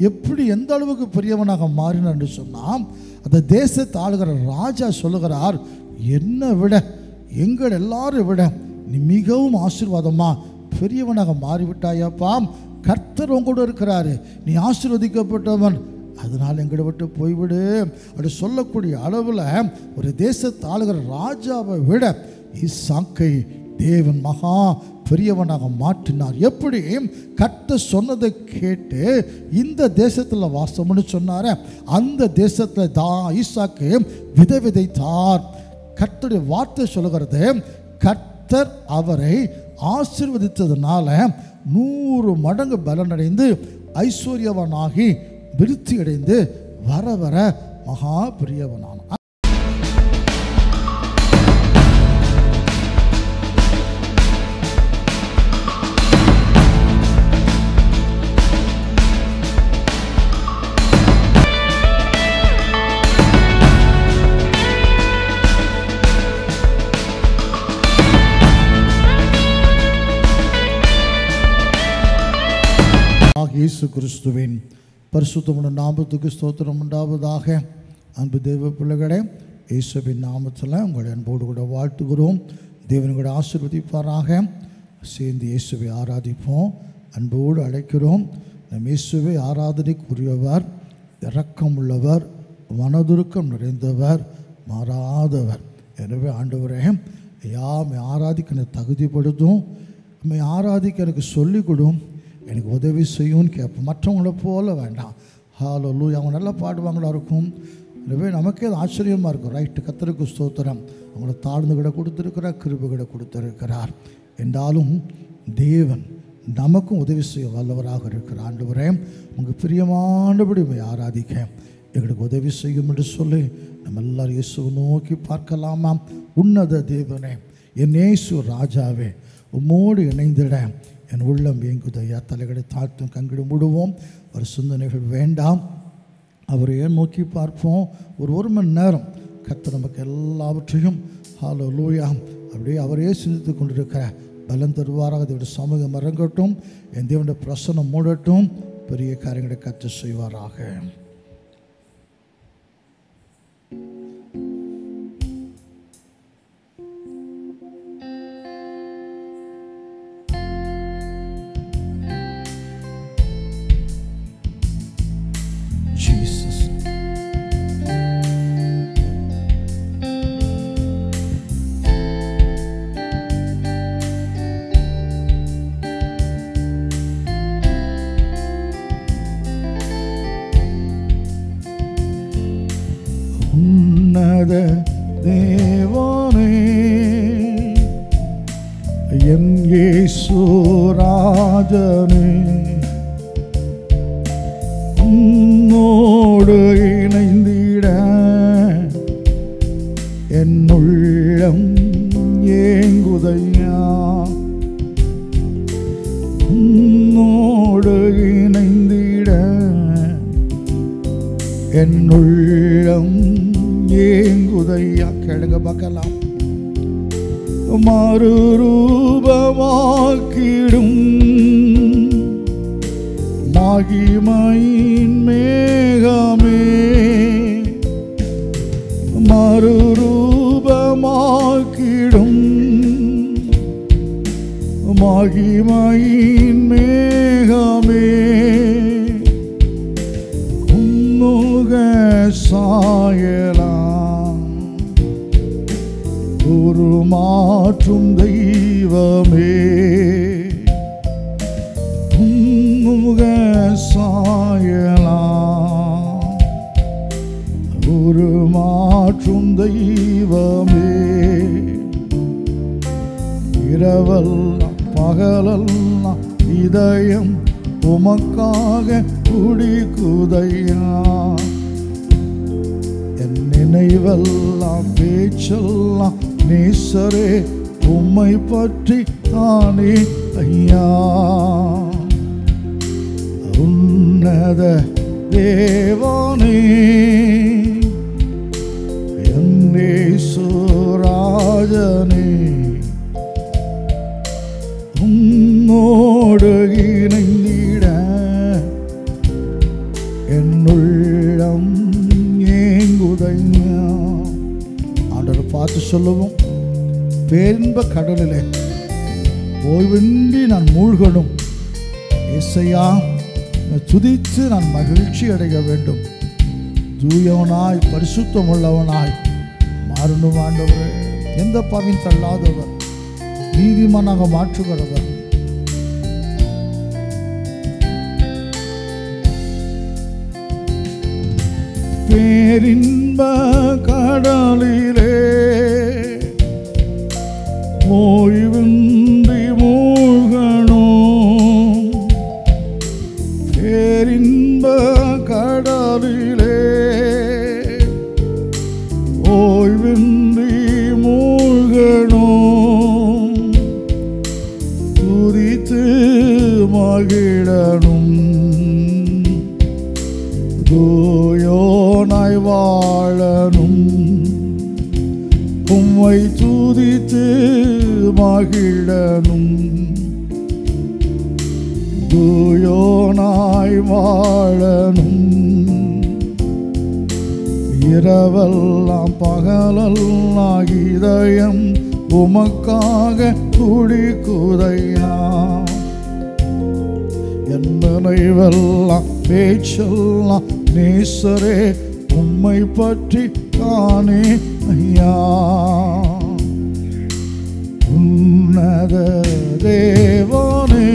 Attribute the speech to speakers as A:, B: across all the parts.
A: எப்படி எந்த அளவுக்கு பெரியவனாக மாறினார் என்று சொன்னால், அந்த தேசத்தை ஆளுகிற ராஜா சொல்லுகிறார், என்னை விட எங்கள் எல்லாரும் விட நீ மிகவும் ஆசீர்வாதமா பெரியவனாக மாறிவிட்டாயப்பா, கர்த்தர் உங்களோட இருக்கிறாரு, நீ ஆசீர்வதிக்கப்பட்டவன், அதனால் எங்களை விட்டு போய்விடு அப்படி சொல்லக்கூடிய அளவில் ஒரு தேசத்தை ஆளுகிற ராஜாவை விட ஈசாக்கை தேவன் மகா பெரியவனாக மாற்றினார். எப்படி? கர்த்தர் சொன்னதை கேட்டு இந்த தேசத்தில் வாசம்னு சொன்னார, அந்த தேசத்தில் ஈசாக்கு விதை விதைத்தார். கர்த்தருடைய வார்த்தை சொல்லுகிறது, கர்த்தர் அவரை ஆசீர்வதித்ததுனால 100 மடங்கு பலனடைந்து ஐஸ்வர்யவனாகி விருத்தி அடைந்து வர வர மகா பெரியவனான. இயேசு கிறிஸ்துவின் பரிசுத்தமான நாமத்துக்கு ஸ்தோத்திரம் உண்டாவதாக. அன்பு தேவ பிள்ளைகளே, இயேசுவின் நாமத்தில் உங்களை அன்போடு கூட வாழ்த்துகிறோம். தேவன் கூட ஆசீர்வதிப்பாராக. சேர்ந்து இயேசுவை ஆராதிப்போம். அன்போடு அழைக்கிறோம். நம் இயேசுவை ஆராதனைக்குரியவர், இரக்கமுள்ளவர், மனதுருக்கம் நிறைந்தவர், மாறாதவர். எனவே ஆண்டவரே, யாமை ஆராதிக்க எனக்கு தகுதிப்படுத்தும், நம்மை ஆராதிக்க எனக்கு சொல்லிக் கொடும், எனக்கு உதவி செய்யும்னு கேட்போம். மற்றவங்கள போல வேண்டாம். ஹல்லேலூயா. அவங்க நல்லா பாடுவாங்களா இருக்கும். எனவே நமக்கே அது ஆச்சரியமாக இருக்கும். ரைட்டு, கர்த்தருக்கு ஸ்தோத்திரம். அவங்கள தாழ்ந்து கிட கொடுத்துருக்கிறார், கிருபை கிட கொடுத்துருக்கிறார். என்றாலும் தேவன் நமக்கும் உதவி செய்ய வல்லவராக இருக்கிறார். ஆண்டவரே, உங்கள் பிரியமானபடி ஆராதிக்க எங்களுக்கு உதவி செய்யும் என்று சொல்லி நம்ம எல்லாரும் இயேசுவை நோக்கி பார்க்கலாமா? உன்னத தேவனே, என் இயேசு ராஜாவே, உம்மோடு இணைந்திட என் உள்ளம் ஏங்குதையா. தலைகளை தாழ்த்தும், கண்களை மூடுவோம். ஒரு சிந்தனைகள் வேண்டாம், அவரையே நோக்கி பார்ப்போம். ஒரு மணி நேரம் கர்த்தர் நமக்கு எல்லாவற்றையும் ஹல்லேலூயா அப்படியே அவரே சிந்தித்து கொண்டிருக்கிற பலம் தருவாராக. தேவனுடைய சமூகம் இறங்கட்டும், என் தேவனுடைய பிரசன்னம் மூடட்டும், பெரிய காரியங்களை கர்த்தர் செய்வாராக. தேவனே, என் இயேசு ராஜனே, உம்மோடு இணைந்திட என் உள்ளம் ஏங்குதையா. உம்மோடு இணைந்திட என் உள்ளம் ஏங்குதையா. கேளுங்க பார்க்கலாம். மறுரூபமாக்கிடும் மகிமையின் மேகமே, மறுரூபமாக்கிடும் மகிமையின் மேகமே, உம்முக சாயலா உருமாற்றும் தெய்வமே, உம்முக சாயலா உருமாற்றும் தெய்வமே. இரவெல்லாம் பகலெல்லாம் இதயம் உமக்காக குடிக்குதையா. என் நினைவெல்லாம் பேச்செல்லாம் நேசரே உம்மை பற்றி தானே ஐயா. உன்னத தேவனே, என் இயேசு ராஜனே, உம்மோடு இணைந்திட என்னுள்ளம் ஏங்குதையா. ஆண்டவர் பார்த்து சொல்லுவோம், பேரின்ப கடலிலே ஓய்வின்றி நான் மூழ்கணும். இசையா துதித்து நான் மகிழ்ச்சி அடைய வேண்டும். தூயவனாய் பரிசுத்தம் உள்ளவனாய் மாறணும் ஆண்டவரே. எந்த பாவின் தள்ளாதவர், நீதிமானாக மாற்றுகிறவர். பேரின்ப கடலிலே ஓய்வின்றி மூழ்கணும். பேரின்ப கடலிலே ஓய்வின்றி மூழ்கணும். துதித்து மகிழணும். தூயோனாய் வாழணும். உம்மை துதித்து மகிழணும். தூயோனாய் வாழணும். இரவெல்லாம் பகலெல்லாம் இதயம் உமக்காக துடிக்குதையா. என் நினைவெல்லாம் பேச்செல்லாம் நேசரே உம்மை பற்றி தானே ஐயா. உன்னத தேவனே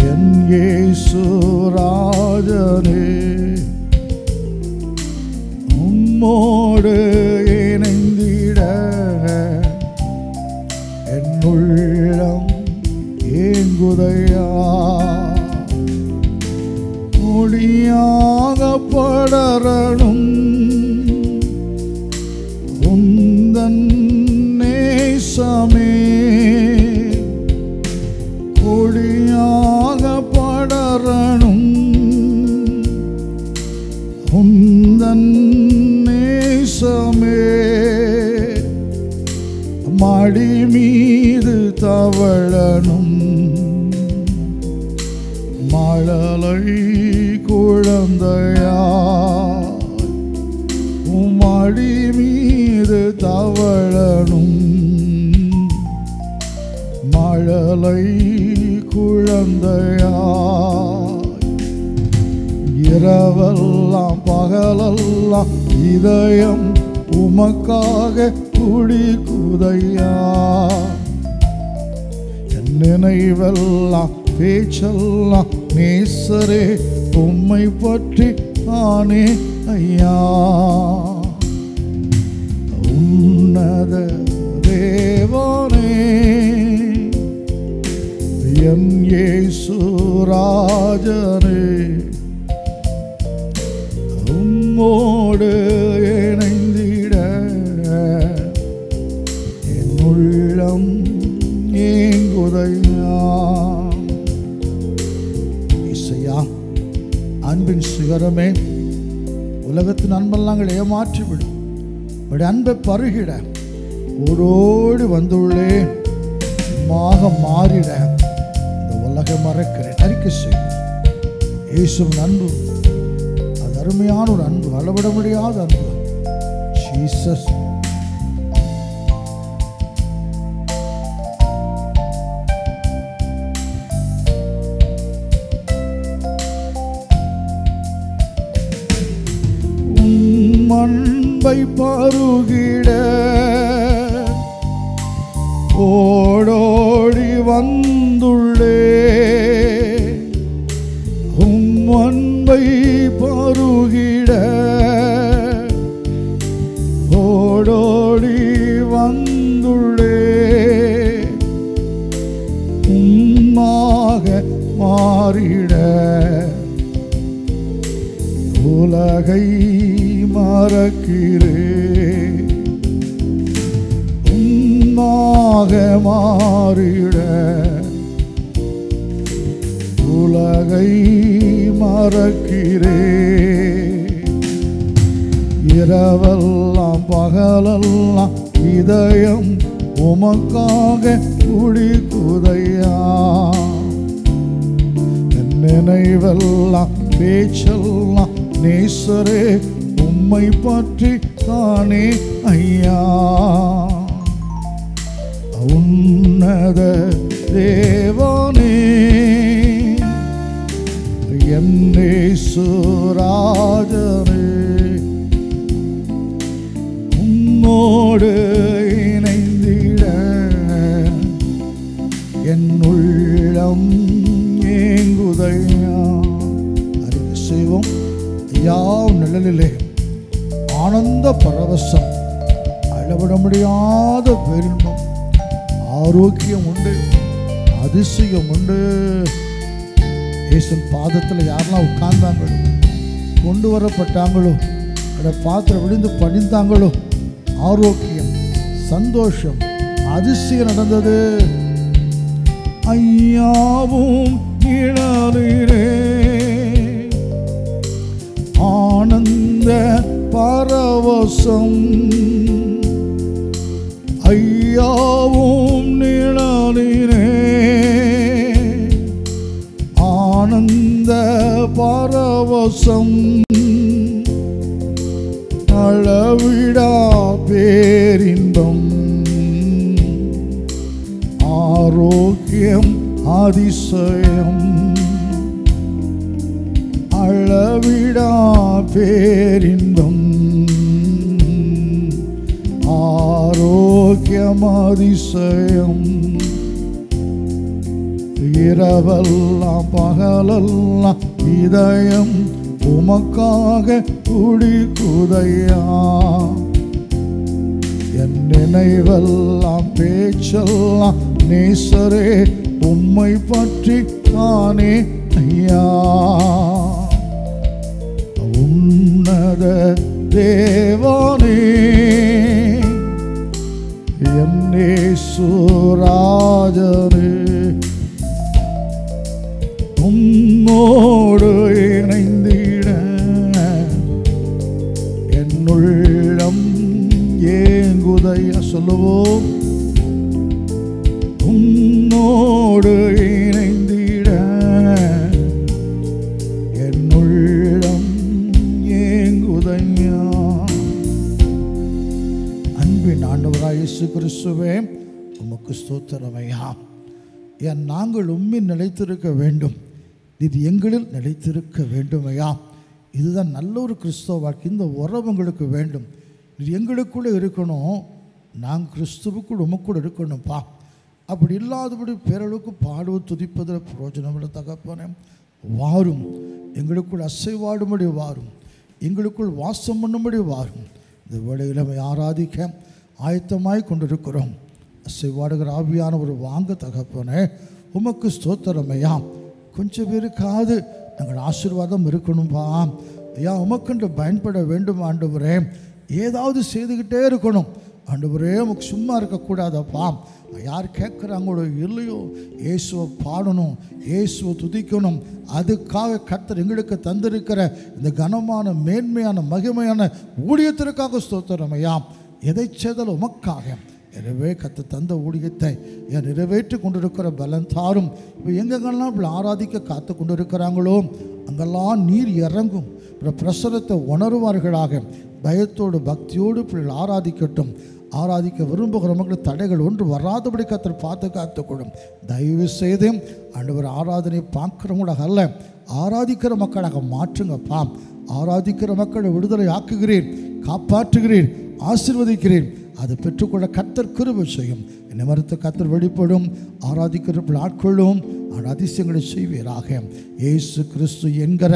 A: என் இயேசு ராஜனே, உம்மோடு இணைந்திட என் உள்ளம் ஏங்குதையா. ஒளியாக படரணும் உந்தன் நேசமே. ஒளியாக படரணும் உந்தன் நேசமே. மடி மீது தவழணும் மழலை குழந்தையா. மடி மீது தவழணும் மழலை குழந்தையா. இரவெல்லாம் பகலெல்லாம் இதயம் உமக்காக துடிக்குதையா. என் நினைவெல்லாம் பேச்செல்லாம் நேசரே உம்மை பற்றி தானே ஐயா. உன்னத தேவனே என் இயேசு ராஜனே, உம்மோடு இணைந்திட என் உள்ளம் ஏங்குதையா. இசையா அன்பின் சிகரமே, உலகத்தின் அன்பெல்லாம் ஏமாற்றிவிடும். உடைய அன்பை பருகிட ஓடோடி வந்துள்ளே மாறிட இந்த உலகை மறக்கிறேன். அறிக்கை செய்யும் இயேசுவின் அன்பு அது அருமையான ஒரு அன்பு, அளவிட முடியாத அன்பு. ஜீசஸ் அன்பை பருகிட ஓடோடி வந்துள்ளே. அன்பை பருகிட ஓடோடி வந்துள்ளே. உம்மாக மாறிட உலகை மறக்கிறே. உம்மாக மாறிட உலகை மறக்கிறே. இரவெல்லாம் பகலெல்லாம் இதயம் உமக்காக துடிக்குதையா. என் நினைவெல்லாம் பேச்செல்லாம் நேசரே உம்மை பற்றி தானே ஐயா. உன்னத தேவனே என் இயேசுராஜனே, உம்மோடு இணைந்திட என் உள்ளம் ஏங்குதையா. அறிக்கை செய்வோம். ஐயா நிழலிலே ஆனந்த பரவசம், அளவிட முடியாத பெருமை, ஆரோக்கியம் உண்டு, அதிசயம் உண்டு. இயேசுவின் பாதத்தில் யாரெல்லாம் உட்கார்ந்தாங்களோ, கொண்டு வரப்பட்டாங்களோ, பாத்திரம் விழுந்து பணிந்தாங்களோ, ஆரோக்கியம், சந்தோஷம், அதிசயம் நடந்தது. ஐயாவும் நிழலிலே ஆனந்த பரவசம், ஐயாவும் நிழலிலே ஆனந்த பரவசம், அளவிடா பேரின்பம், ஆரோக்கியம் அதிசயம், அளவிடா பேரின்பம், ஆரோக்கியம் அதிசயம். இரவெல்லாம் பகலெல்லாம் இதயம் உமக்காக துடிக்குதையா. என் நினைவெல்லாம் பேச்செல்லாம் நேசரே உம்மை பற்றி தானே ஐயா. உன்னத தேவனே என் இயேசுராஜனே, உம்மோடு இணைந்திட என் உள்ளம் ஏங்குதையா. சொல்லுவோம். உம்மோடு இணைந்திட என் உள்ளம் ஏங்குதையா. அன்பின் ஆண்டவராய் இயேசு கிறிஸ்துவே உமக்கு ஸ்தோத்திரமையா. ஏன் நாங்கள் உம்மில் நிலைத்திருக்க வேண்டும், இது எங்களில் நிலைத்திருக்க வேண்டுமையா. இதுதான் நல்ல ஒரு கிறிஸ்தவ வாழ்க்கை. இந்த உறவு எங்களுக்கு வேண்டும், இது எங்களுக்குள்ளே இருக்கணும். நாங்கள் கிறிஸ்துவுக்குள் உமக்குள் இருக்கணும்ப்பா. அப்படி இல்லாதபடி பேரளவுக்கு பாடுவது துதிப்பதில் பிரயோஜனமில்லை தகப்பனே. வாரும், எங்களுக்குள் அசைவாடும்படி வாரும், எங்களுக்குள் வாசம் பண்ணும்படி வாரும். இந்த வேளையில் நம்ம ஆராதிக்க ஆயத்தமாய் கொண்டிருக்கிறோம். அசைவாடுகிற ஆவியான ஒரு வாங்க தகப்பனே உமக்கு ஸ்தோத்திரமையா. கொஞ்சம் பேருக்காவது நாங்கள் ஆசீர்வாதம் இருக்கணும்பா ஐயா. உமக்கென்று பயன்பட வேண்டும் ஆண்டவரே. ஏதாவது செய்துக்கிட்டே இருக்கணும் ஆண்டவரே. உமக்கு சும்மா இருக்கக்கூடாதப்பா. யார் கேட்குறாங்களோ இல்லையோ இயேசுவை பாடணும், இயேசுவை துதிக்கணும். அதுக்காக கர்த்தர் எங்களுக்கு தந்திருக்கிற இந்த கனமான மேன்மையான மகிமையான ஊழியத்திற்காக ஸ்தோத்திரம் ஐயா. எதை செய்தாலும் உமக்காக. எனவே கர்த்தர் தந்த ஊழியத்தை என் நிறைவேற்றி கொண்டிருக்கிற பலன் தாரும். இப்போ எங்கெங்கெல்லாம் இப்படி ஆராதிக்க காத்து கொண்டு இருக்கிறாங்களோ அங்கெல்லாம் நீர் இறங்கும். பிரசனத்தை உணர்வார்களாக. பயத்தோடு பக்தியோடு பிள்ளைகள் ஆராதிக்கட்டும். ஆராதிக்க விரும்புகிற மக்கள் தடைகள் ஒன்று வராதபடி கர்த்தர் பார்த்து காத்துக்கொள்ளும். தயவு செய்து ஆண்டவர் ஆராதனை பார்க்குறவங்களாக அல்ல, ஆராதிக்கிற மக்களாக மாற்றுங்கப்பா. ஆராதிக்கிற மக்களை விடுதலை ஆக்குகிறேன், காப்பாற்றுகிறேன், ஆசீர்வதிக்கிறேன். அதை பெற்றுக்கொள்ள கர்த்தர் கிருபை செய்யும். என்னை மறுத்த கர்த்தர் வெளிப்படும். ஆராதிக்கிற ஆட்கொள்ளும். அதிசயங்களை செய்வீராக. இயேசு கிறிஸ்து என்கிற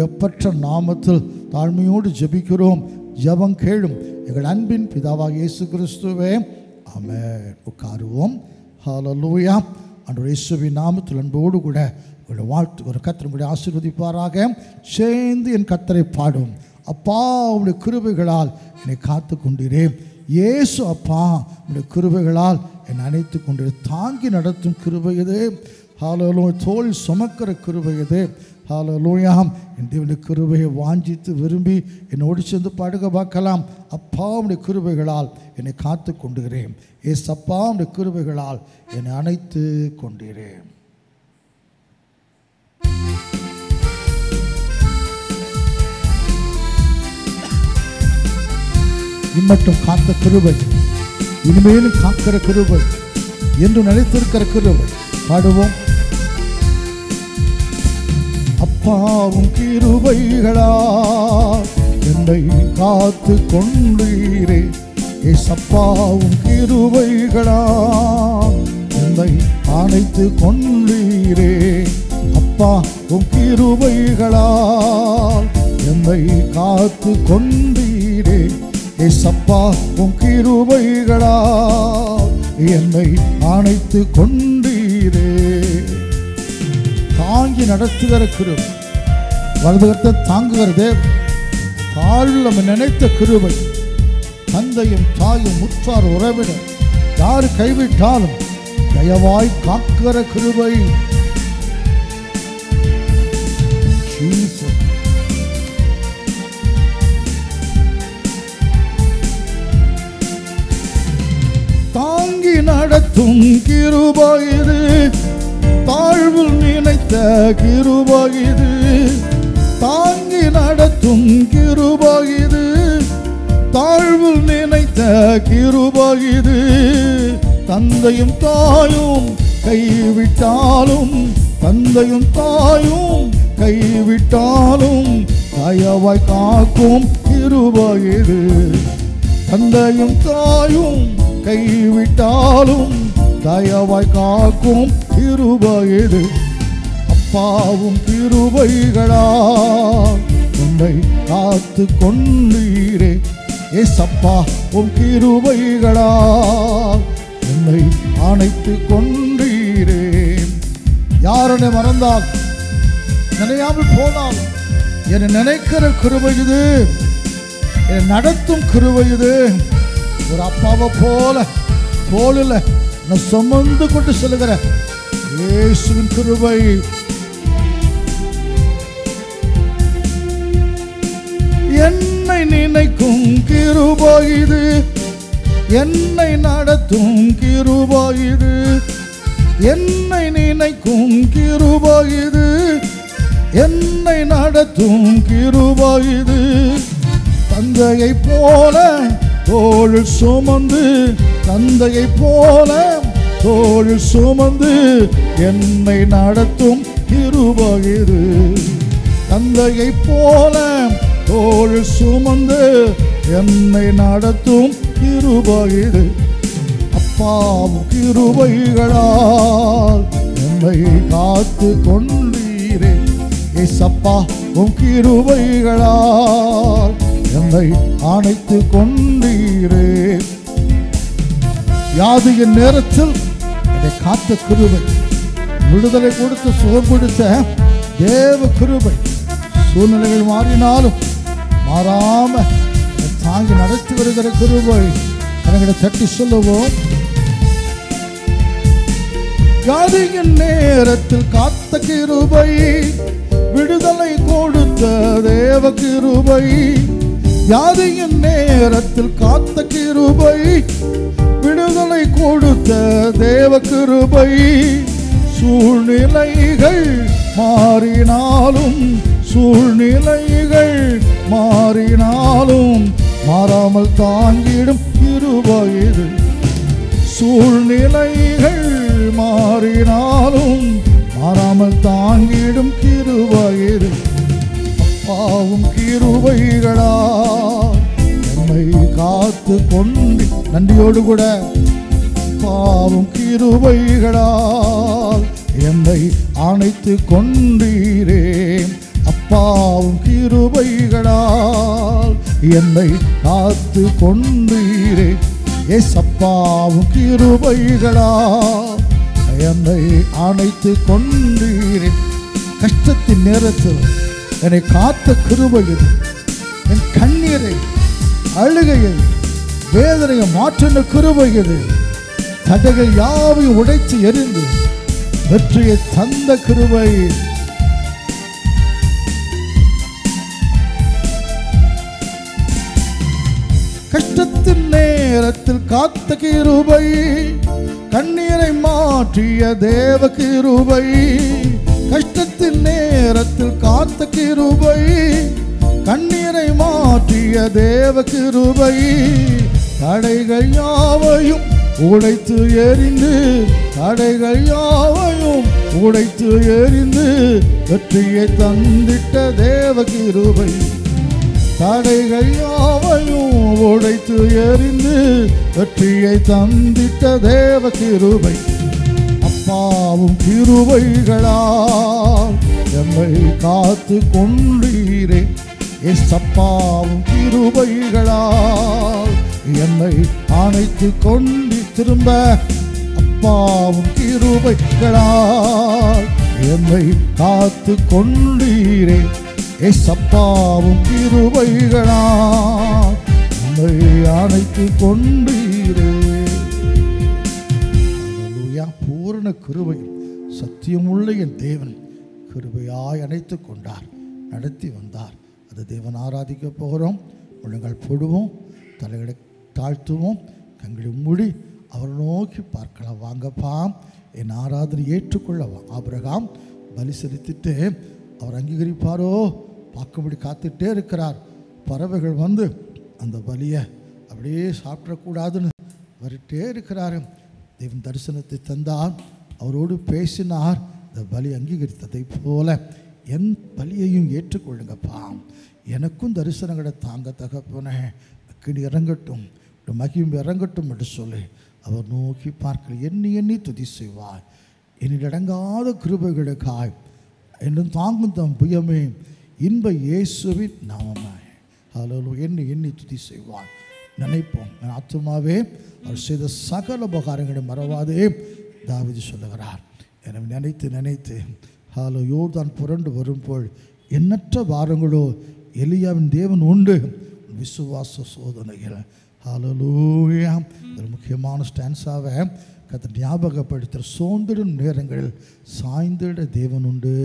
A: ஒப்பற்ற நாமத்தில் தாழ்மையோடு ஜெபிக்கிறோம். ஜெபம் கேளும் எங்கள் அன்பின் பிதாவாக இயேசு கிறிஸ்துவே, ஆமென். உட்காருவோம். ஹல்லேலூயா. ஆண்டவர் இயேசுவின் நாமத்தில் அன்போடு கூட உங்களுடைய வாழ்த்து ஒரு கர்த்தர் உங்களுடைய ஆசீர்வதிப்பாராக. சேர்ந்து என் கர்த்தரை பாடும். அப்பா உங்களுடைய கிருபைகளால் என்னை காத்து கொண்டீரேன். இயேசு அப்பா உங்களுடைய கிருபைகளால் என்னை அணைத்து கொண்டீரே. தாங்கி நடத்தும் கிருபை இது. ஹல்லேலூயா. தோல் சுமக்கிற கிருபை இது. ஹல்லேலூயா. என் தேவனுடைய கிருபையை வாஞ்சித்து விரும்பி என்னோடு சேர்ந்து பாடுக பார்க்கலாம். அப்பா உடைய கிருபைகளால் என்னை காத்து கொண்டுகிறேன். ஏசு அப்பா உடைய கிருபைகளால் என்னை அணைத்து கொண்டீரேன். இம்மட்டும் காத்த கிருபை, இனிமேலும் காக்கிற கிருபை, என்று நினைத்திருக்கிற கிருபை பாடுவோம். அப்பாவும் கிருபைகளா என்னை காத்து கொண்டீரே, ஏசப்பாவும் கிருபைகளா என்னை அணைத்து கொண்டீரே. அப்பா உம் கிருபைகளால் என்னை காத்து கொண்டீரே, ஏசப்பா உம் கிருபைகளால் என்னை அணைத்து கொண்டீரே. தாங்கி நடத்துகிற கிருபை, வலதுகரத்தை தாங்குகிற தேவன், தாழ்வில் நம்ம நினைத்த கிருபை, தந்தையும் தாயும் முற்றார் உறவினர் யாரு கைவிட்டாலும் தயவாய் காக்கிற கிருபை. தாங்கி நடத்தும் கிருபை இது, தாழ்வில் நினைத்த கிருபை இது. தாங்கி நடத்தும் கிருபை இது, தாழ்வில் நினைத்த கிருபை இது. தந்தையும் தாயும் கைவிட்டாலும், தந்தையும் தாயும் கைவிட்டாலும் தயவாய் காக்கும் கிருபை இது. தந்தையும் தாயும் கைவிட்டாலும் தயவாய் காக்கும் கிருபை இது. அப்பாவும் கிருபைகளால் என்னை காத்து கொண்டீரே, ஏசப்பா உம் கிருபைகளால் என்னை அணைத்து கொண்டீரே. யாரனை மறந்தால், நினையாமல் போனால், என்னை நினைக்கிற கிருபை இது, என்னை நடத்தும் கிருபை இது. ஒரு அப்பாவை போல தோளில் நான் சுமந்து கொண்டு செல்லுகிற இயேசுவின் கிருபை. என்னை நினைக்கும் கிருபை இது, என்னை நடத்தும் கிருபை இது. என்னை நினைக்கும் கிருபை இது, என்னை நடத்தும் கிருபை இது. தந்தையை போல தோளில் சுமந்து, தந்தையை போல தோளில் சுமந்து என்னை நடத்தும் கிருபை இது. தந்தையை போல தோளில் சுமந்து என்னை நடத்தும் கிருபை இது. அப்பாவும் கிருபைகளால் என்னை காத்து கொண்டீரே, ஏசப்பா உம் கிருபைகளால் என்னை அணைத்து கொண்டீரே. வியாதியின் நேரத்தில் என்னை காத்த கிருபை, விடுதலை கொடுத்து சுகம் கொடுத்த தேவ கிருபை. சூழ்நிலைகள் மாறினாலும் மாறாம தாங்கி நடத்தி வருகிற கிருபை. கரங்களை தட்டி சொல்லுவோம். வியாதியின் நேரத்தில் காத்த கிருபை, விடுதலை கொடுத்த தேவ கிருபை. வியாதியின் நேரத்தில் காத்த கிருபை, விடுதலை கொடுத்த தேவ கிருபை. சூழ்நிலைகள் மாறினாலும், சூழ்நிலைகள் மாறினாலும் மாறாமல் தாங்கிடும் கிருபை இது. சூழ்நிலைகள் மாறினாலும் மாறாமல் தாங்கிடும் கிருபை இது. அப்பாவும் கிருபைகளால் என்னை காத்து கொண்டு, நன்றியோடு கூட அப்பாவும் கிருபைகளால் என்னை அணைத்து கொண்டீரே. அப்பாவும் கிருபைகளால் என்னை காத்து கொண்டீரே, ஏசப்பாவும் கிருபைகளால் என்னை அணைத்து கொண்டீரே. கஷ்டத்தின் நேரத்தில் என்னை காத்த கிருபை இது. என் கண்ணீரை, அழுகையை, வேதனையை மாற்றின கிருபை இது. தடைகள் யாவையும் உடைத்து எறிந்து வெற்றியை தந்த கிருபை. கஷ்டத்தின் நேரத்தில் காத்த கிருபை, கண்ணீரை மாற்றிய தேவ கிருபை. கஷ்டத்தின் நேரத்தில் காத்த கிருபை, கண்ணீரை மாற்றிய தேவ கிருபை தடைகள் யாவையும் உடைத்து எறிந்து தடைகள் யாவையும் உடைத்து எறிந்து வெற்றியை தந்திட்ட தேவ கிருபை தடைகள் யாவையும் உடைத்து எறிந்து வெற்றியை தந்திட்ட தேவ கிருபை அப்பாவும் கிருபைகளால் எம்மை காத்து கொண்டீரே ஏசப்பாவும் கிருபைகளால் என்னை அணைத்து கொண்டு திரும்ப அப்பாவும் கிருபைகளால் என்னை காத்து கொண்டீரே ஏசப்பாவும் கிருபைகளால் என்னை அணைத்து கொண்டீரே. அல்லேலூயா. பூரண கிருபை சத்தியமுள்ள என் தேவன் கிருபையாய் அணைத்து கொண்டார், நடத்தி வந்தார். அது தேவன் ஆராதிக்க போகிறோம். முழங்கால் போடுவோம், தலைகளை தாழ்த்துவோம், கண்களை மூடி அவரை நோக்கி பார்க்கலாம். வாங்கப்பா, என் ஆராதனை ஏற்றுக்கொள்ளவா. ஆபிரகாம் பலி செலுத்திட்டு அவர் அங்கீகரிப்பாரோ பார்க்கும்படி காத்துட்டே இருக்கிறார். பறவைகள் வந்து அந்த பலியை அப்படியே சாப்பிடக்கூடாதுன்னு வரட்டே இருக்கிறார். தேவன் தரிசனத்தை தந்தார், அவரோடு பேசினார். இந்த பலி அங்கீகரித்ததை போல என் பலியையும் ஏற்றுக்கொள்ளுங்கப்பா, எனக்கும் தரிசனங்களை தாங்க தகப்பனே, அக்கினி இறங்கட்டும், மகியும் இறங்கட்டும் என்று சொல்லி அவர் நோக்கி பார்க்கல. எண்ணி எண்ணி துதி செய்வார். என்னில் அடங்காத கிருபைகளுக்காய் என்னும் தாங்கும் தம் புயமே இன்ப இயேசுவின் நாமமாய் அல்லேலூயா. எண்ணி எண்ணி துதி செய்வார். நினைப்போம், என் ஆத்துமாவே அவர் செய்த சகல உபகாரங்களை மறவாதே தாவீது சொல்லுகிறார். எனவே நினைத்து நினைத்து ஹாலோ யோர்தான் புரண்டு வரும்போது எண்ணற்ற வாரங்களோ எலியாவின் தேவன் உண்டு விசுவாச சோதனைகள். ஹல்லேலூயா. இதில் முக்கியமான ஸ்டான்ஸாவை கர்த்தர் ஞாபகப்படுத்துகிற சோர்ந்திடும் நேரங்களில் சாய்ந்திட தேவன் உண்டு.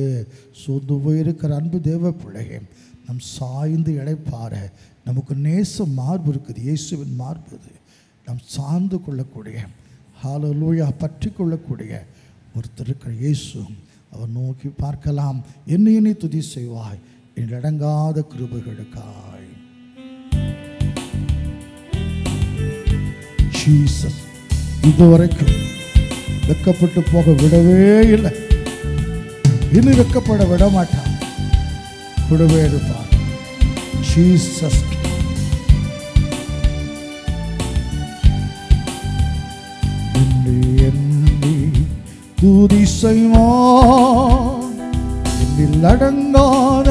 A: சோர்ந்து போயிருக்கிற அன்பு தேவ பிள்ளையே, நம் சாய்ந்து இழைப்பார நமக்கு நேச மார்பு இருக்குது, இயேசுவின் மார்பு. நாம் சார்ந்து கொள்ளக்கூடிய ஹல்லேலூயா பற்றி கொள்ளக்கூடிய ஒருத்தர் இருக்கிற இயேசு. அவர் நோக்கி பார்க்கலாம். என்னை என்னை துதி செய்வாய் என் அடங்காத கிருபைகளுக்காய். ஜீசஸ் இதுவரைக்கும் வெக்கப்பட்டு போக விடவே இல்லை, இனி வெக்கப்பட விட மாட்டான், கூடவே இருப்பார். ஜீசஸ் துதி செய்வான் என்னில் அடங்காத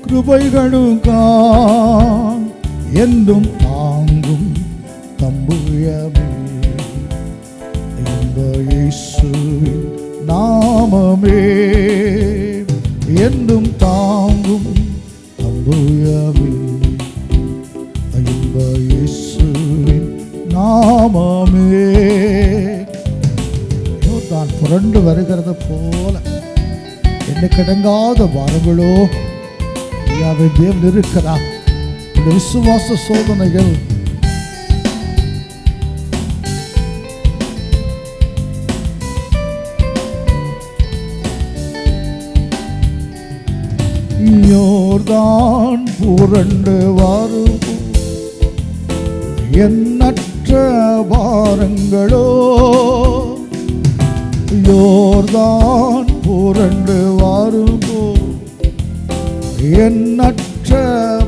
A: கிருபைகளுக்காய் என்றும் தாங்கும் தம்புயமே இந்த இயேசுவின் நாமமே என்றும் தாங்கும் தம்புயமே இந்த இயேசுவின் நாமமே. தான் புரண்டு வருகிறது போல என்ன கடங்காத வாரங்களோ தேவன் இருக்கிறார். இந்த விசுவாச சோதனைகள் யோர்தான் புரண்டு வரும் எண்ணற்ற வாரங்களோ யோர்தான் புரண்டு வரும்போ எண்ணற்ற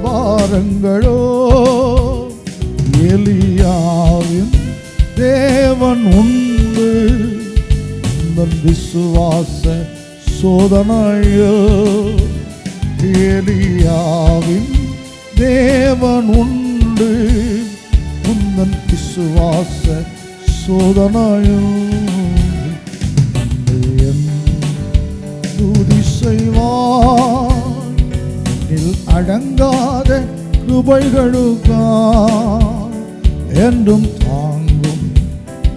A: வாரங்களோ எலியாவின் தேவன் உண்டு உந்தன் விசுவாச சோதனையோ எலியாவின் தேவன் உண்டு உந்தன் விசுவாச சோதனையோ அடங்காத கிருபைகளுக்காய் என்றும் தாங்கும்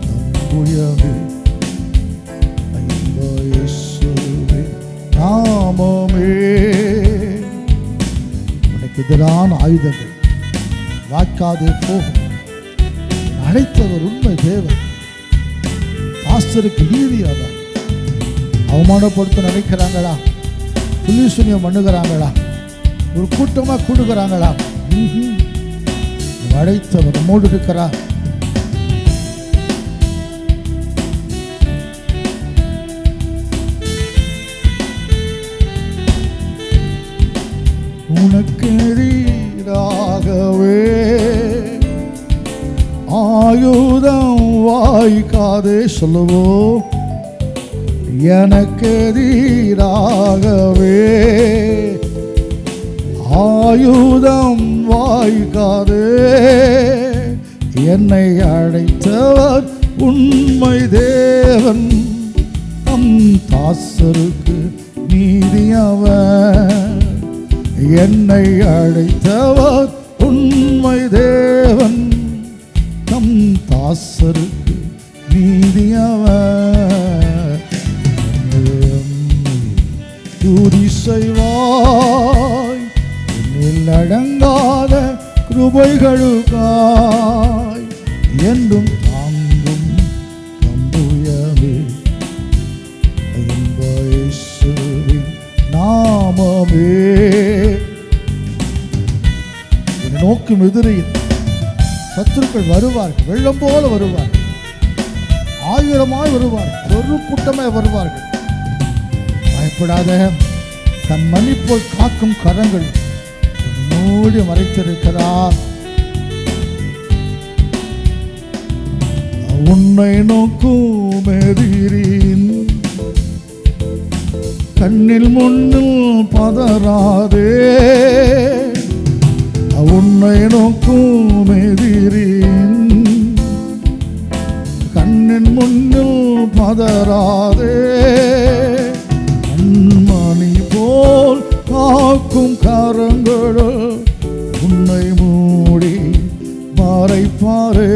A: நம்புயவே இயேசுவின் நாமமே. உனக்கு எதிரான ஆயுதங்கள் வாய்க்காதே போகும். அழைத்தவர் உண்மை தேவன். பாஸ்டருக்கு நீதியாக அவமானப்படுத்த நினைக்கிறாங்களா, புலிசுனியம் பண்ணுகிறாங்களா, ஒரு கூட்டமாக கொடுக்குறாங்களா? அழைத்தவர் நம்மோடு இருக்கிறார். உனக்கு எதிராகவே ஆயுதம் வாய்க்காதே சொல்லுவோம். எனக்கு எதிராகவே ஆயுதம் வாய்க்காதே. என்னை அழைத்தவர் உண்மை தேவன், தம் தாசருக்கு நீதியவர். என்னை அழைத்தவர் உண்மை தேவன், தம் தாசருக்கு நீதியவர். துதி செய்வாய் என்னில் அடங்காத கிருபைகளுக்காய், என்றும் தாங்கும் தம்புயவே இயேசுவின் நாமமே. நோக்கும் எதிரியில் சத்துருக்கள் வருவார்கள், வெள்ளம் போல வருவார்கள், ஆயிரமாய் வருவார்கள், ஒரு கூட்டமாய் வருவார்கள். பயப்படாத, தன் மணி போல் காக்கும் கரங்கள் மூடி மறைத்திருக்கிறார். உன்னை நோக்கும் எதிரின் கண்ணில் முன்னில் பதறாதே. உன்னை நோக்கும் எதிரின் கண்ணின் முன்னில் பதறாதே. கண்மணி போல் காக்கும் கரங்களோ உன்னை மூடி மறைப்பாரே.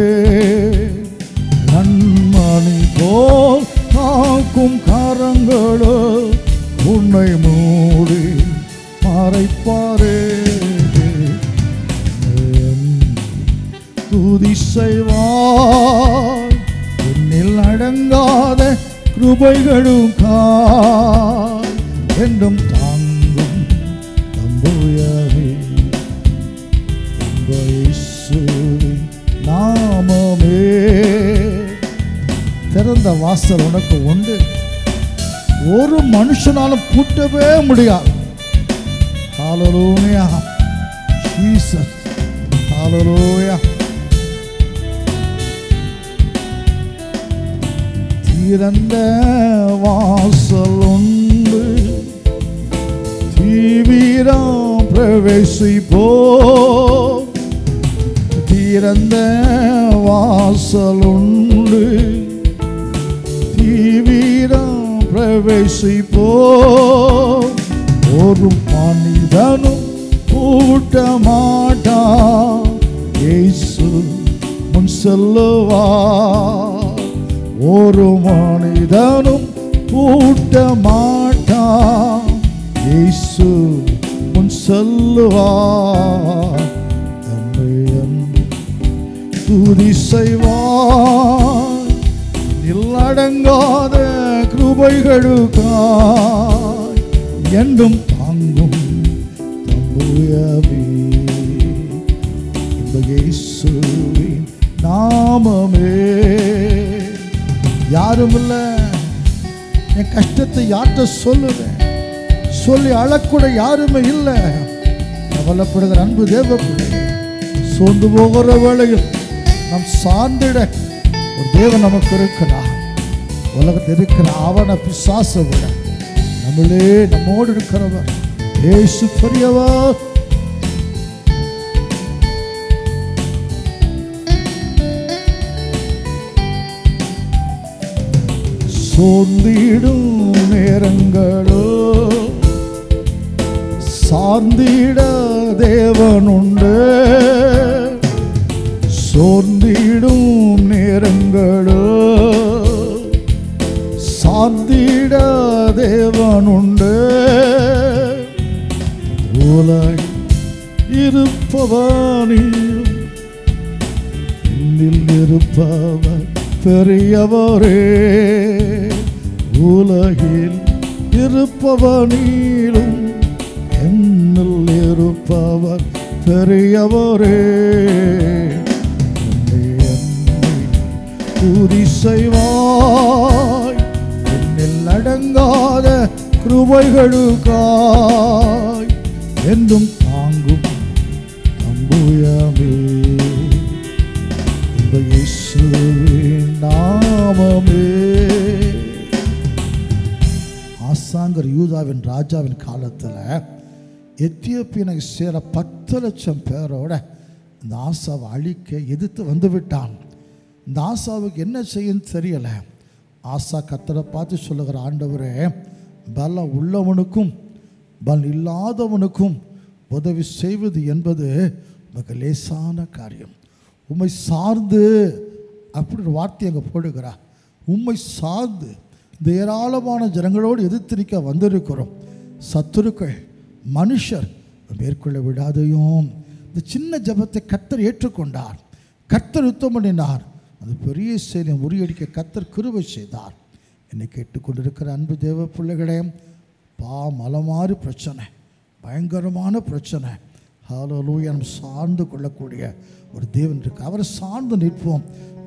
A: கண்மணி போல் காக்கும் கரங்களோ உன்னை மூடி மறைப்பாரே. துதி செய்வாய் என்னில் அடங்காத கிருபைகளுக்காய், என்றும் தாங்கும் தம்புயவே இயேசுவின் நாமமே. திறந்த வாசல் உனக்கு உண்டு, ஒரு மனுஷனாலும் பூட்டவே முடியாது. ஹல்லேலூயா ஜீசஸ், ஹல்லேலூயா. திறந்த வாசல் உண்டு, தீவிரம் பிரவேசிப்போ. திறந்த வாசல் உண்டு, தீவிரம் பிரவேசிப்போ. ஒரு மனிதனும் கூட்ட மாட்டான், இயேசு முன் செல்லுவார். ஒரு மனிதனும் கூட்ட மாட்டான், இயேசு முன் செல்லுவார். துதி செய்வாய் இல்லடங்காத கிருபைகளுக்காய், என்றும் தாங்கும் தம்புயவே இயேசுவின் நாமமே. யாரும் இல்ல, என் கஷ்டத்தை யார்கிட்ட சொல்லுவேன்? சொல்லி அழக்கூட யாருமே இல்லை. கவலைப்படுகிற அன்பு தேவ பிள்ளையே, சோர்ந்து போகிற வேளையில் நாம் சார்ந்திட ஒரு தேவன் நமக்கு இருக்கிறார். உலகத்தில் இருக்கிற அவன பிசாசை விட நம்மளே நம்மோடு இருக்கிறவர் இயேசு பெரியவர். சோர்ந்திடும் நேரங்களோ சார்ந்திட தேவனுண்டு. சோர்ந்திடும் நேரங்களோ சார்ந்திட தேவனுண்டு. உலகில் இருப்பவனில் என்னில் இருப்பவர் பெரியவரே. உலகில் இருப்பவனிலும் என்னில் இருப்பவர் பெரியவரே. துதி செய்வாய் என்னில் அடங்காத கிருபைகளுக்காய் என்றும் தாங்கும் தம்புயமே இந்த இயேசுவின் நாமமே. ஆசாங்கர் யூதாவின் ராஜாவின் காலத்தில் எத்தியோப்பியனை சேர 10 லட்சம் பேரோட இந்த ஆசாவை அழிக்க எதிர்த்து வந்து விட்டான். இந்த ஆசாவுக்கு என்ன செய்யன்னு தெரியலை. ஆசா கர்த்தரை பார்த்து சொல்லுகிற, ஆண்டவரே, பலம் உள்ளவனுக்கும் பலம் இல்லாதவனுக்கும் உதவி செய்வது என்பது மிக லேசான காரியம். உம்மை சார்ந்து அப்படி ஒரு வார்த்தை அங்கே போடுகிறார். உம்மை சார்ந்து இந்த ஏராளமான ஜனங்களோடு எதிர்த்து நிற்க வந்திருக்கிறோம். சத்துருக்கள் மனுஷர் மேற்கொள்ள விடாதையும். இந்த சின்ன ஜபத்தை கர்த்தர் ஏற்றுக்கொண்டார். கர்த்தர் யுத்தம் பண்ணினார். அது பெரிய செயலை முறியடிக்க கர்த்தர் கிருபை செய்தார். என்னை கேட்டுக்கொண்டிருக்கிற அன்பு தேவ பிள்ளைகளே, மலமாறு பிரச்சனை, பயங்கரமான பிரச்சனை, ஹல்லேலூயா, நம்ம சார்ந்து கொள்ளக்கூடிய ஒரு தேவன் இருக்கு. அவரை சார்ந்து நிற்போம்,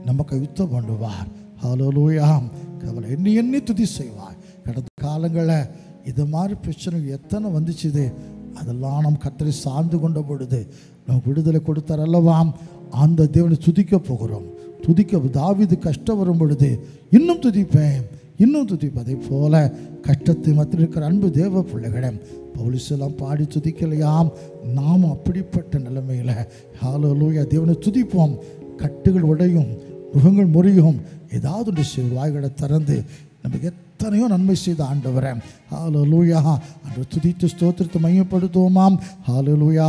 A: நமக்கு யுத்தம் பண்ணுவார். ஹல்லேலூயா. அவரை எண்ணி எண்ணி துதி செய்வார். கடந்த காலங்களில் இது மாதிரி பிரச்சனை எத்தனை வந்துச்சுது. அதெல்லாம் நம் கர்த்தரை சார்ந்து கொண்ட பொழுது நமக்கு விடுதலை கொடுத்தார் அல்லவா. அந்த தேவனை துதிக்க போகிறோம். துதிக்க தாவீது கஷ்டம் வரும் பொழுது இன்னும் துதிப்பேன், இன்னும் துதிப்பேன். அதே போல கஷ்டத்தை மத்தியில் இருக்கிற அன்பு தேவ பிள்ளைகளை பவுலிசெல்லாம் பாடி துதிக்கலையாம். நாம் அப்படிப்பட்ட நிலைமையில் ஹல்லேலூயா தேவனை துதிப்போம். கட்டுகள் உடையும், முகங்கள் முறியும். ஏதாவது ஒன்று வாய்களை திறந்து நமக்கு எத்தனையோ நன்மை செய்த ஆண்டவரே, ஹல்லேலூயா, அன்று துதித்து ஸ்தோத்திரத்தை மையப்படுத்துவோமாம். ஹல்லேலூயா,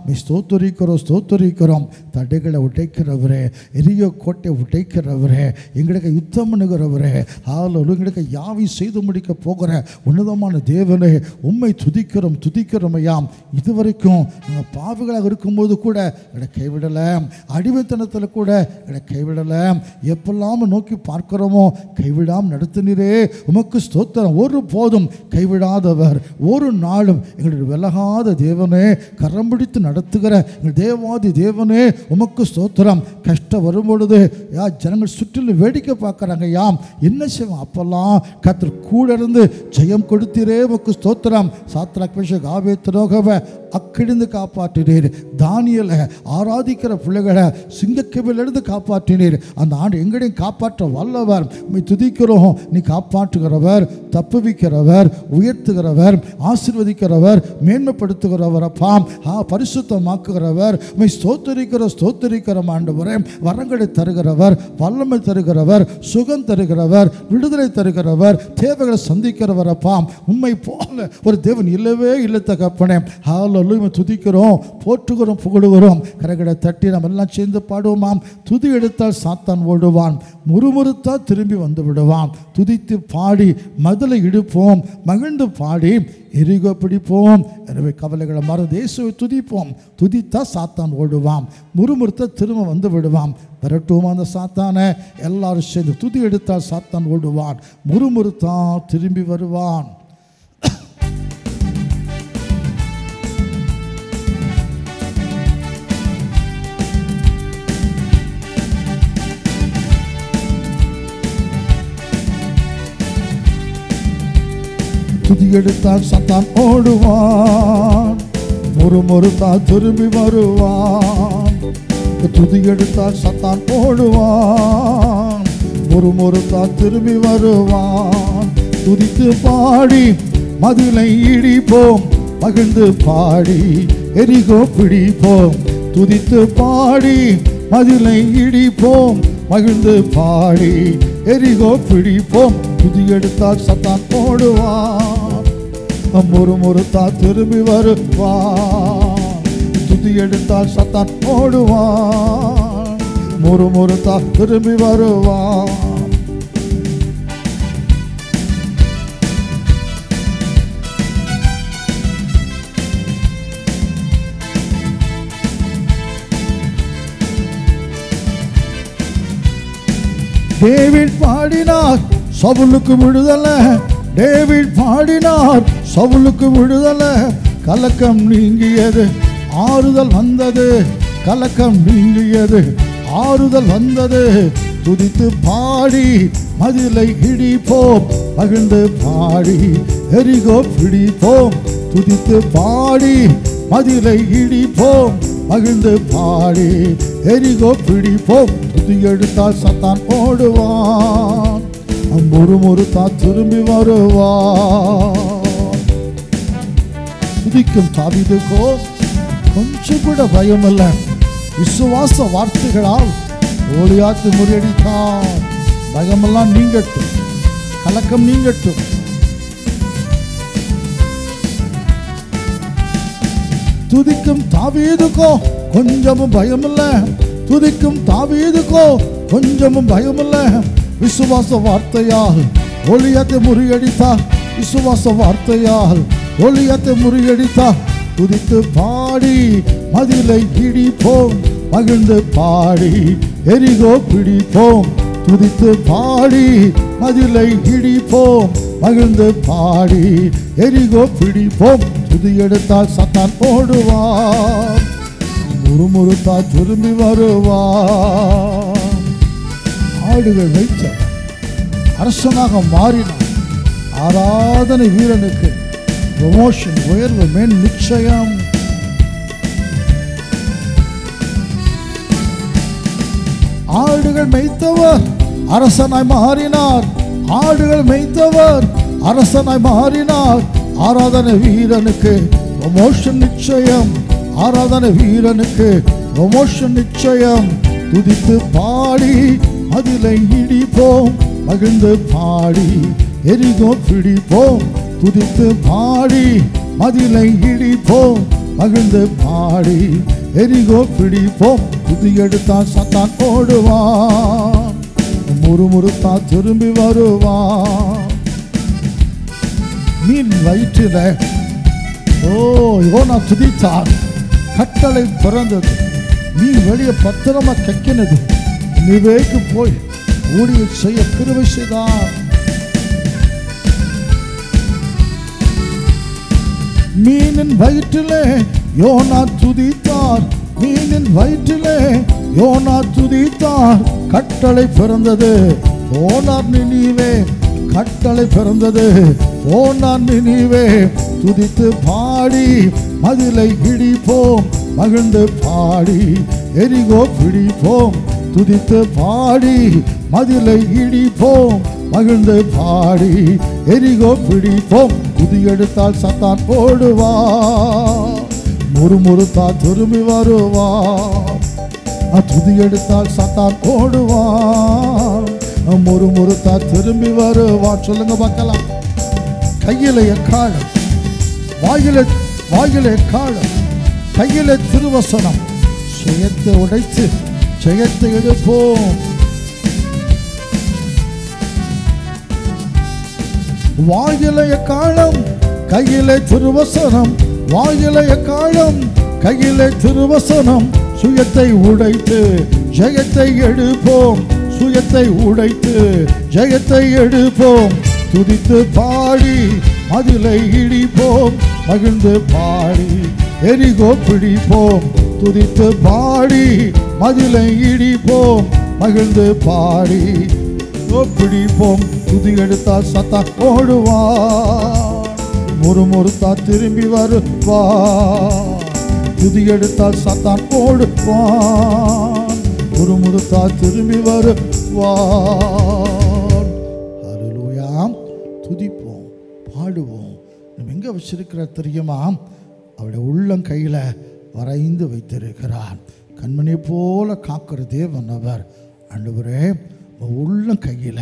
A: மே ஸ்தோத்தரிக்கிறோம். தடைகளை உடைக்கிறவரே, எரிய கோட்டை உடைக்கிறவரே, எங்களுக்கு யுத்தம் பண்ணுகிறவரே, ஹல்லேலூயா, எங்களுக்கு யாவை செய்து முடிக்க போகிற உன்னதமான தேவனே, உம்மை துதிக்கிறோம் ஐயாம். இதுவரைக்கும் நாங்கள் பாவிகளாக இருக்கும்போது கூட எங்களை கைவிடலை. அடிமைத்தனத்தில் கூட எங்களை கைவிடலை. எப்பெல்லாம் நோக்கி பார்க்கிறோமோ கைவிடாமல் நடத்தினீரே, உமக்கு ஸ்தோத்திரம். ஒரு போதும் கைவிடாதவர், ஒரு நாளும் எங்களுடைய விலகாத தேவனே, கரம் பிடித்து நடத்துகிற எங்கள் தேவாதி தேவனே, உமக்கு ஸ்தோத்திரம். கஷ்டம் வரும்பொழுது ஜனங்கள் சுற்றிலும் வேடிக்கை பார்க்குறாங்க. யாம் என்ன செய்வோம்? அப்பெல்லாம் கர்த்தர் கூட இருந்து ஜெயம் கொடுத்தீரே, உமக்கு ஸ்தோத்திரம். Shadrach Meshach ஆபேத்நேகோவை அக்கிழிந்து காப்பாற்றினீர். தானியேலை ஆராதிக்கிற பிள்ளைகளை சிங்கக்கேபிலிருந்து காப்பாற்றினீர். அந்த ஆண்டு எங்களையும் காப்பாற்ற வல்லவர். உம்மை துதிக்கிறோம். நீ காப்பாற்றுகிறவர், தப்புவிக்கிறவர், உயர்த்துகிறவர், ஆசீர்வதிக்கிறவர், மேன்மைப்படுத்துகிறவர், அப்பாம் பரிசுத்தமாக்குகிறவர். உம்மை ஸ்தோத்தரிக்கிறோம் ஆண்டவரே. வரங்களை தருகிறவர், வல்லமை தருகிறவர், சுகம் தருகிறவர், விடுதலை தருகிறவர், தேவைகளை சந்திக்கிறவர், அப்பாம். உம்மை போல ஒரு தேவன் இல்லவே இல்லை தகப்பனே. ஹல்லேலூயா, துதிக்கிறோம், போற்றுகிறோம், புகழுகிறோம். கரங்களை தட்டி நம்ம எல்லாம் சேர்ந்து பாடுவோமாம். துதி எடுத்தால் சாத்தான் ஓடுவான், முறுமுறுத்தால் திரும்பி வந்து விடுவான். துதித்து பாடி மதிலை இடுப்போம், மகிழ்ந்து பாடி எரிகோ பிடிப்போம். எனவே கவலைகளை மறந்து இயேசுவை துதிப்போம். துதித்தா சாத்தான் ஓடுவான், முறுமுறுத்த திரும்ப வந்து விடுவான். விரட்டுவோம் அந்த சாத்தானை. எல்லாரும் சேர்ந்து துதி எடுத்தால் சாத்தான் ஓடுவான், முறுமுறுத்தா திரும்பி வருவான். துதி எடுத்தால் சாத்தான் ஓடுவான், முறுமுறுத்தால் திரும்பி வருவான். துதி எடுத்தால் சாத்தான் ஓடுவான், முறுமுறுத்தால் திரும்பி வருவான். துதித்து பாடி மதிலை இடிப்போம், மகிழ்ந்து பாடி எரிகோ பிடிப்போம். துதித்து பாடி மதிலை இடிப்போம், மகிழ்ந்து பாடி எரிகோ பிடிப்போம். துதி எடுத்தால் சாத்தான் ஓடுவான், முறுமுறுத்தால் திரும்பி வருவான். துதி எடுத்தால் சாத்தான் ஓடுவான், முறுமுறுத்தால் திரும்பி வருவான். டேவிட் பாடினார் சவுலுக்கு விடுதலை, டேவிட் பாடினார் சவுலுக்கு விடுதலை. கலக்கம் நீங்கியது, ஆறுதல் வந்தது. கலக்கம் நீங்கியது, ஆறுதல் வந்தது. துதித்து பாடி மதிலை இடிப்போம், மகிழ்ந்து பாடி எரிகோ பிடிப்போம். துதித்து பாடி மதிலை இடிப்போம், மகிழ்ந்து பாடி எரிகோ பிடிப்போம். துதி எடுத்தால் சத்தான் ஓடுவான், முறுமுறுத்தா திரும்பி வருவான். துதிக்கும் தாவீதுக்கோ கொஞ்சம் கூட பயம் இல்லை. விசுவாச வார்த்தைகளால் கோலியாத்து முறியடித்தான். பயமெல்லாம் நீங்கட்டும், கலக்கம் நீங்கட்டும். துதிக்கும் தாவீதுக்கோ கொஞ்சமும் பயமில்லை. துதிக்கும் தாவீதுக்கோ கொஞ்சமும் பயமில்லை. விசுவாச வார்த்தையால் கோலியாத்தை முறியடித்தார். விசுவாச வார்த்தையால் கோலியாத்தை முறியடித்தார். துதித்து பாடி மதிலை இடிப்போம், மகிழ்ந்து பாடி எரிகோ பிடிப்போம். துதித்து பாடி மதிலை இடிப்போம், மகிழ்ந்து பாடி எரிகோ பிடிப்போம். துதி எடுத்தால் சத்தான் ஓடுவான், முறுமுறுத்தா திரும்பி வருவான். ஆடுகள் வைத்த அரசனாக மாறினான். ஆராதனை வீரனுக்கு ப்ரமோஷன், உயர்வு மேன் நிச்சயம். ஆடுகள் மேய்த்தவர் அரசனாய் மாறினார். ஆடுகள் மேய்த்தவர் அரசனாய் மாறினார். ஆராதனை வீரனுக்கு ப்ரமோஷன் நிச்சயம். ஆராதனை வீரனுக்கு ப்ரமோஷன் நிச்சயம். துதித்து பாடி மதிலை இடிப்போம், மகிழ்ந்து பாடி எரிகோ பிடிப்போம். துதித்து பாடி மதிலை இடிப்போம், மகிழ்ந்து பாடி எரிகோ பிடிப்போம். துதி எடுத்தால் சத்தான் ஓடுவான், முறுமுறுத்தா திரும்பி வருவான். மீன் வயிற்றில யோனா துதித்தார். கட்டளை பிறந்தது. மீன் வெளியே பத்திரமா கக்கினது. நிவேக்கு போய் ஊழிய செய்ய கிருபை செய்தார். மீனின் வயிற்றிலே யோனா துதித்தார். மீனின் வயிற்றிலே யோனா துதித்தார். கட்டளை பிறந்தது. போனார் நினிவே. கட்டளை பிறந்தது. போனார் நினிவே. துதித்து பாடி மதிலை இடிப்போம், மகிழ்ந்து பாடி எரிகோ பிடிப்போம். துதித்து பாடி மதிலை இடிப்போம், மகிழ்ந்து பாடி எரிகோ பிடிப்போம். துதி எடுத்தால் சத்தான் ஓடுவான், முறுமுறுத்தா திரும்பி வருவான். துதி எடுத்தால் சத்தான் ஓடுவான், முறுமுறுத்தா திரும்பி வருவான். சொல்லுங்க பார்க்கலாம். கையில எக்காலம், வாயில எக்காலம், கையில திருவசனம். சுயத்தை உடைத்து ஜெயத்தை எடுப்போம். வாயில எக்காலம், கையில திருவசனம். வாயில எக்காலம், கையில திருவசனம். சுயத்தை உடைத்து ஜெயத்தை எடுப்போம். சுயத்தை உடைத்து ஜெயத்தை எடுப்போம். துதித்து பாடி மதிலை இடிப்போம், மகிழ்ந்து பாடி எரிகோ பிடிப்போம். துதித்து பாடி மதிலை இடிப்போம், மகிழ்ந்து பாடி பிடிப்போம். துதி எடுத்தால் சத்தான் ஓடுவான், முறுமுறுத்தா திரும்பி வருவான். துதி எடுத்தால் சத்தான் ஓடுவான், முறுமுறுத்தா திரும்பி வருவான். ஹல்லேலூயா. துதிப்போம், பாடுவோம். நம்ம எங்க வச்சிருக்கிற தெரியுமா? அவருடைய உள்ளம் கையில வரைந்து வைத்திருக்கிறார். கண்மணியை போல காக்கிற தேவன் அவர். ஆண்டவரே, உள்ளம் கையில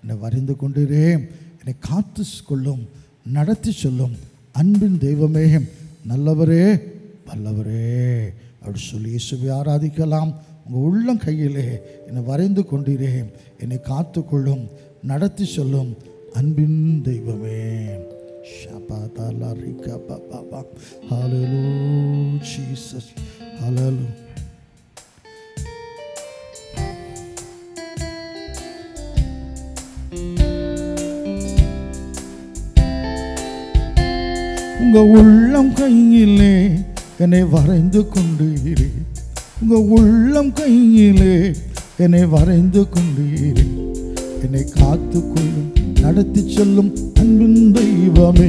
A: என்னை வரைந்து கொண்டிரே, என்னை காத்து கொள்ளும், நடத்தி சொல்லும் அன்பின் தெய்வமே, நல்லவரே, வல்லவரே அப்படி சொல்லி இயேசுவை ஆராதிக்கலாம். உங்கள் உள்ளம் கையிலே என்னை வரைந்து கொண்டிரே, என்னை காத்து கொள்ளும், நடத்தி சொல்லும் அன்பின் தெய்வமே. Hallelujah, Jesus. Hallelujah. உங்கள் உள்ளம் கையிலே என்னை வரைந்து கொண்டீரே, உங்கள் உள்ளம் கையிலே என்னை வரைந்து கொண்டீரே. என்னை காத்து கொள்ளும் நடத்தி செல்லும் அன்பின் தெய்வமே,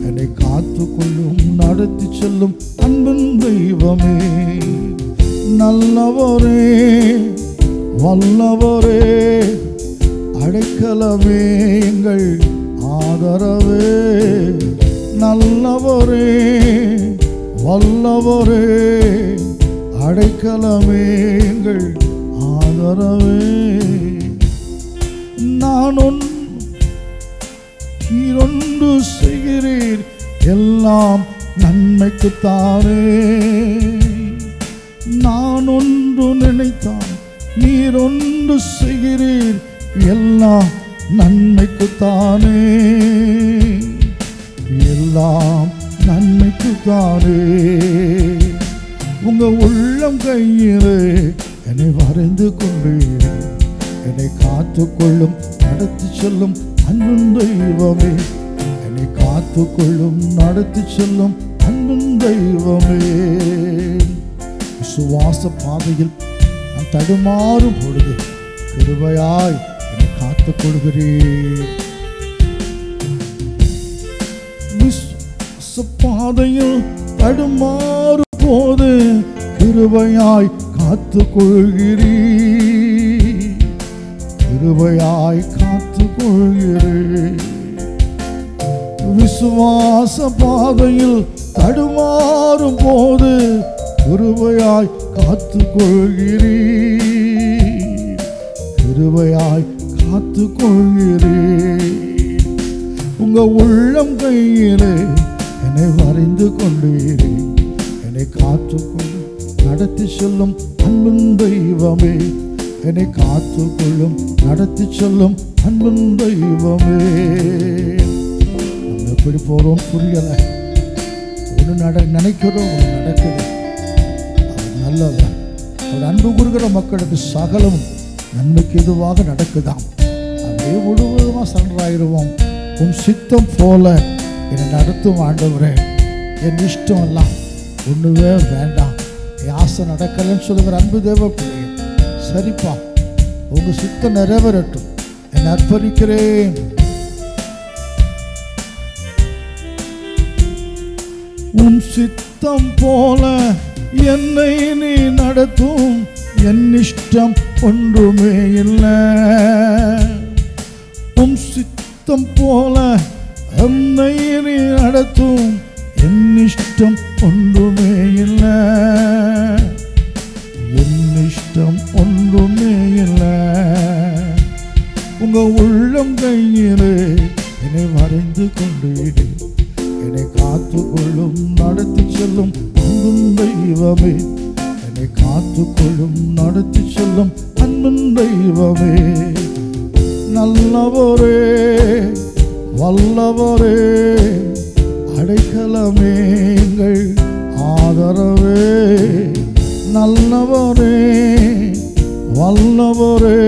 A: என்னை காத்து கொள்ளும் நடத்தி செல்லும் அன்பின் தெய்வமே. நல்லவரே வல்லவரே அடைக்கலமே எங்கள் ஆதரவே. நல்லவரே வல்லவரே அடைக்கலமே எங்கள் ஆதரவே. நான் ஒன்று செய்கிறீர் எல்லாம் நன்மைக்குத்தானே. நான் ஒன்று நினைத்தான் நீர் ஒன்று செய்கிறீர் எல்லாம் நன்மைக்குத்தானே, எல்லாம் நன்மைக்குத்தானே. உங்க உள்ளம் கையிலே என்னை வரைந்து கொண்டீரே, என்னை காத்து கொள்ளும் நடத்தி செல்லும் அன்பின் தெய்வமே, என்னை காத்து கொள்ளும் நடத்தி செல்லும் அன்பின் தெய்வமே. விசுவாச பாதையில் நான் தடுமாறும் பொழுது கிருபையாய் என்னை காத்து கொள்கிறீர். விசுவாச பாதையில் தடுமாறும் போது கிருபையாய் காத்து கொள்கிறீர், கிருபையாய் காத்து கொள்கிறீர். விசுவாச பாதையில் தடுமாறும் போது கிருபையாய் காத்து கொள்கிறீர், கிருபையாய் காத்து கொள்கிறீர். உங்க உள்ளம் கையிலே என்னை வரைந்து கொண்டீரே, என்னை காத்து கொள்ளும் நடத்தி செல்லும் அன்பின் தெய்வமே, என்னை காத்து கொள்ளும் நடத்தி செல்லும் அன்பின் தெய்வமே. நம்ம எப்படி போறோம் புரியல, ஒன்று நினைக்கிறோம் ஒன்று நடக்குது. அது நல்லதான். அவர் அன்பு கூறுகிற மக்களுக்கு சகலம் நன்மைக்கு எதுவாக நடக்குதாம். அப்படியே முழுவதுமாக சரணாயிருவோம். உன் சித்தம் போல என்னை நடத்தும் ஆண்டவரே, என் இஷ்டம் எல்லாம் ஒன்றுவே வேண்டாம், என் ஆசை நடக்கலன்னு சொல்லுகிற அன்பு தேவ பிள்ளையே, சரிப்பா உங்க சித்தம் நிறைவேறட்டும், என்னை அர்ப்பணிக்கிறேன். உன் சித்தம் போல என்னை நீ நடத்தும், என் இஷ்டம் ஒன்றுமே இல்லை. உன் சித்தம் போல என்னை நீ நடத்தும், என் இஷ்டம் ஒன்றுமே இல்லை, என் இஷ்டம் ஒன்றுமே இல்லை. உங்க உள்ளம் கையிலே என்னை வரைந்து கொண்டீரே, என்னை காத்து கொள்ளும் நடத்தி செல்லும் அன்பின் தெய்வமே, என்னை காத்து கொள்ளும் நடத்தி செல்லும் அன்பின் தெய்வமே. நல்லவரே வல்லவரே அடைக்கலமே எங்கள் ஆதரவே. நல்லவரே வல்லவரே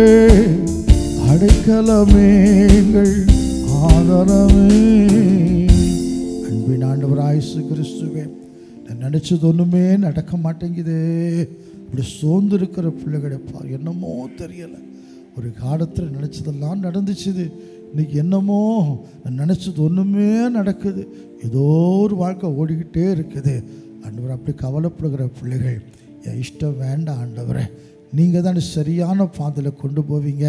A: அடைக்கலமே எங்கள் ஆதரவே. அன்பின் ஆண்டவராய் இயேசு கிறிஸ்துவே, நான் நினைச்சது ஒண்ணுமே நடக்க மாட்டேங்குது. இப்படி சோர்ந்து இருக்கிற பிள்ளைகளை பாரு, என்னமோ தெரியல. ஒரு காலத்தில் நினைச்சதெல்லாம் நடந்துச்சுது, இன்னைக்கு என்னமோ நினச்சது ஒன்றுமே நடக்குது, ஏதோ ஒரு வாழ்க்கை ஓடிக்கிட்டே இருக்குது. ஆண்டவர் அப்படி கவலைப்படுகிற பிள்ளைகள், என் இஷ்டம் வேண்டாம் ஆண்டவரே, நீங்கள் தான் சரியான பாதையில் கொண்டு போவீங்க.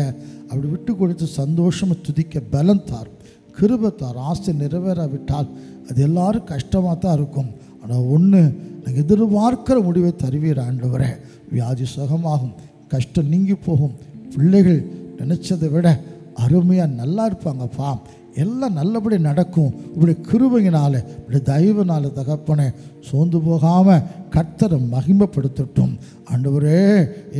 A: அப்படி விட்டு கொடுத்து சந்தோஷமாக துதிக்க பலம் தார், கிருபை தார். ஆசை நிறைவேறாவிட்டால் அது எல்லாரும் கஷ்டமாக தான் இருக்கும். ஆனால் ஒன்று, நாங்கள் எதிர்பார்க்கிற முடிவை தருவீர் ஆண்டவரே. வியாதி சுகமாகும், கஷ்டம் நீங்கி போகும், பிள்ளைகள் நினச்சதை விட அருமையாக நல்லா இருப்பாங்கப்பா, எல்லாம் நல்லபடி நடக்கும். இப்படி கிருபையினால இப்படி தயவுனால தகப்பனே சோர்ந்து போகாமல் கர்த்தரை மகிமைப்படுத்தட்டும் ஆண்டவரே.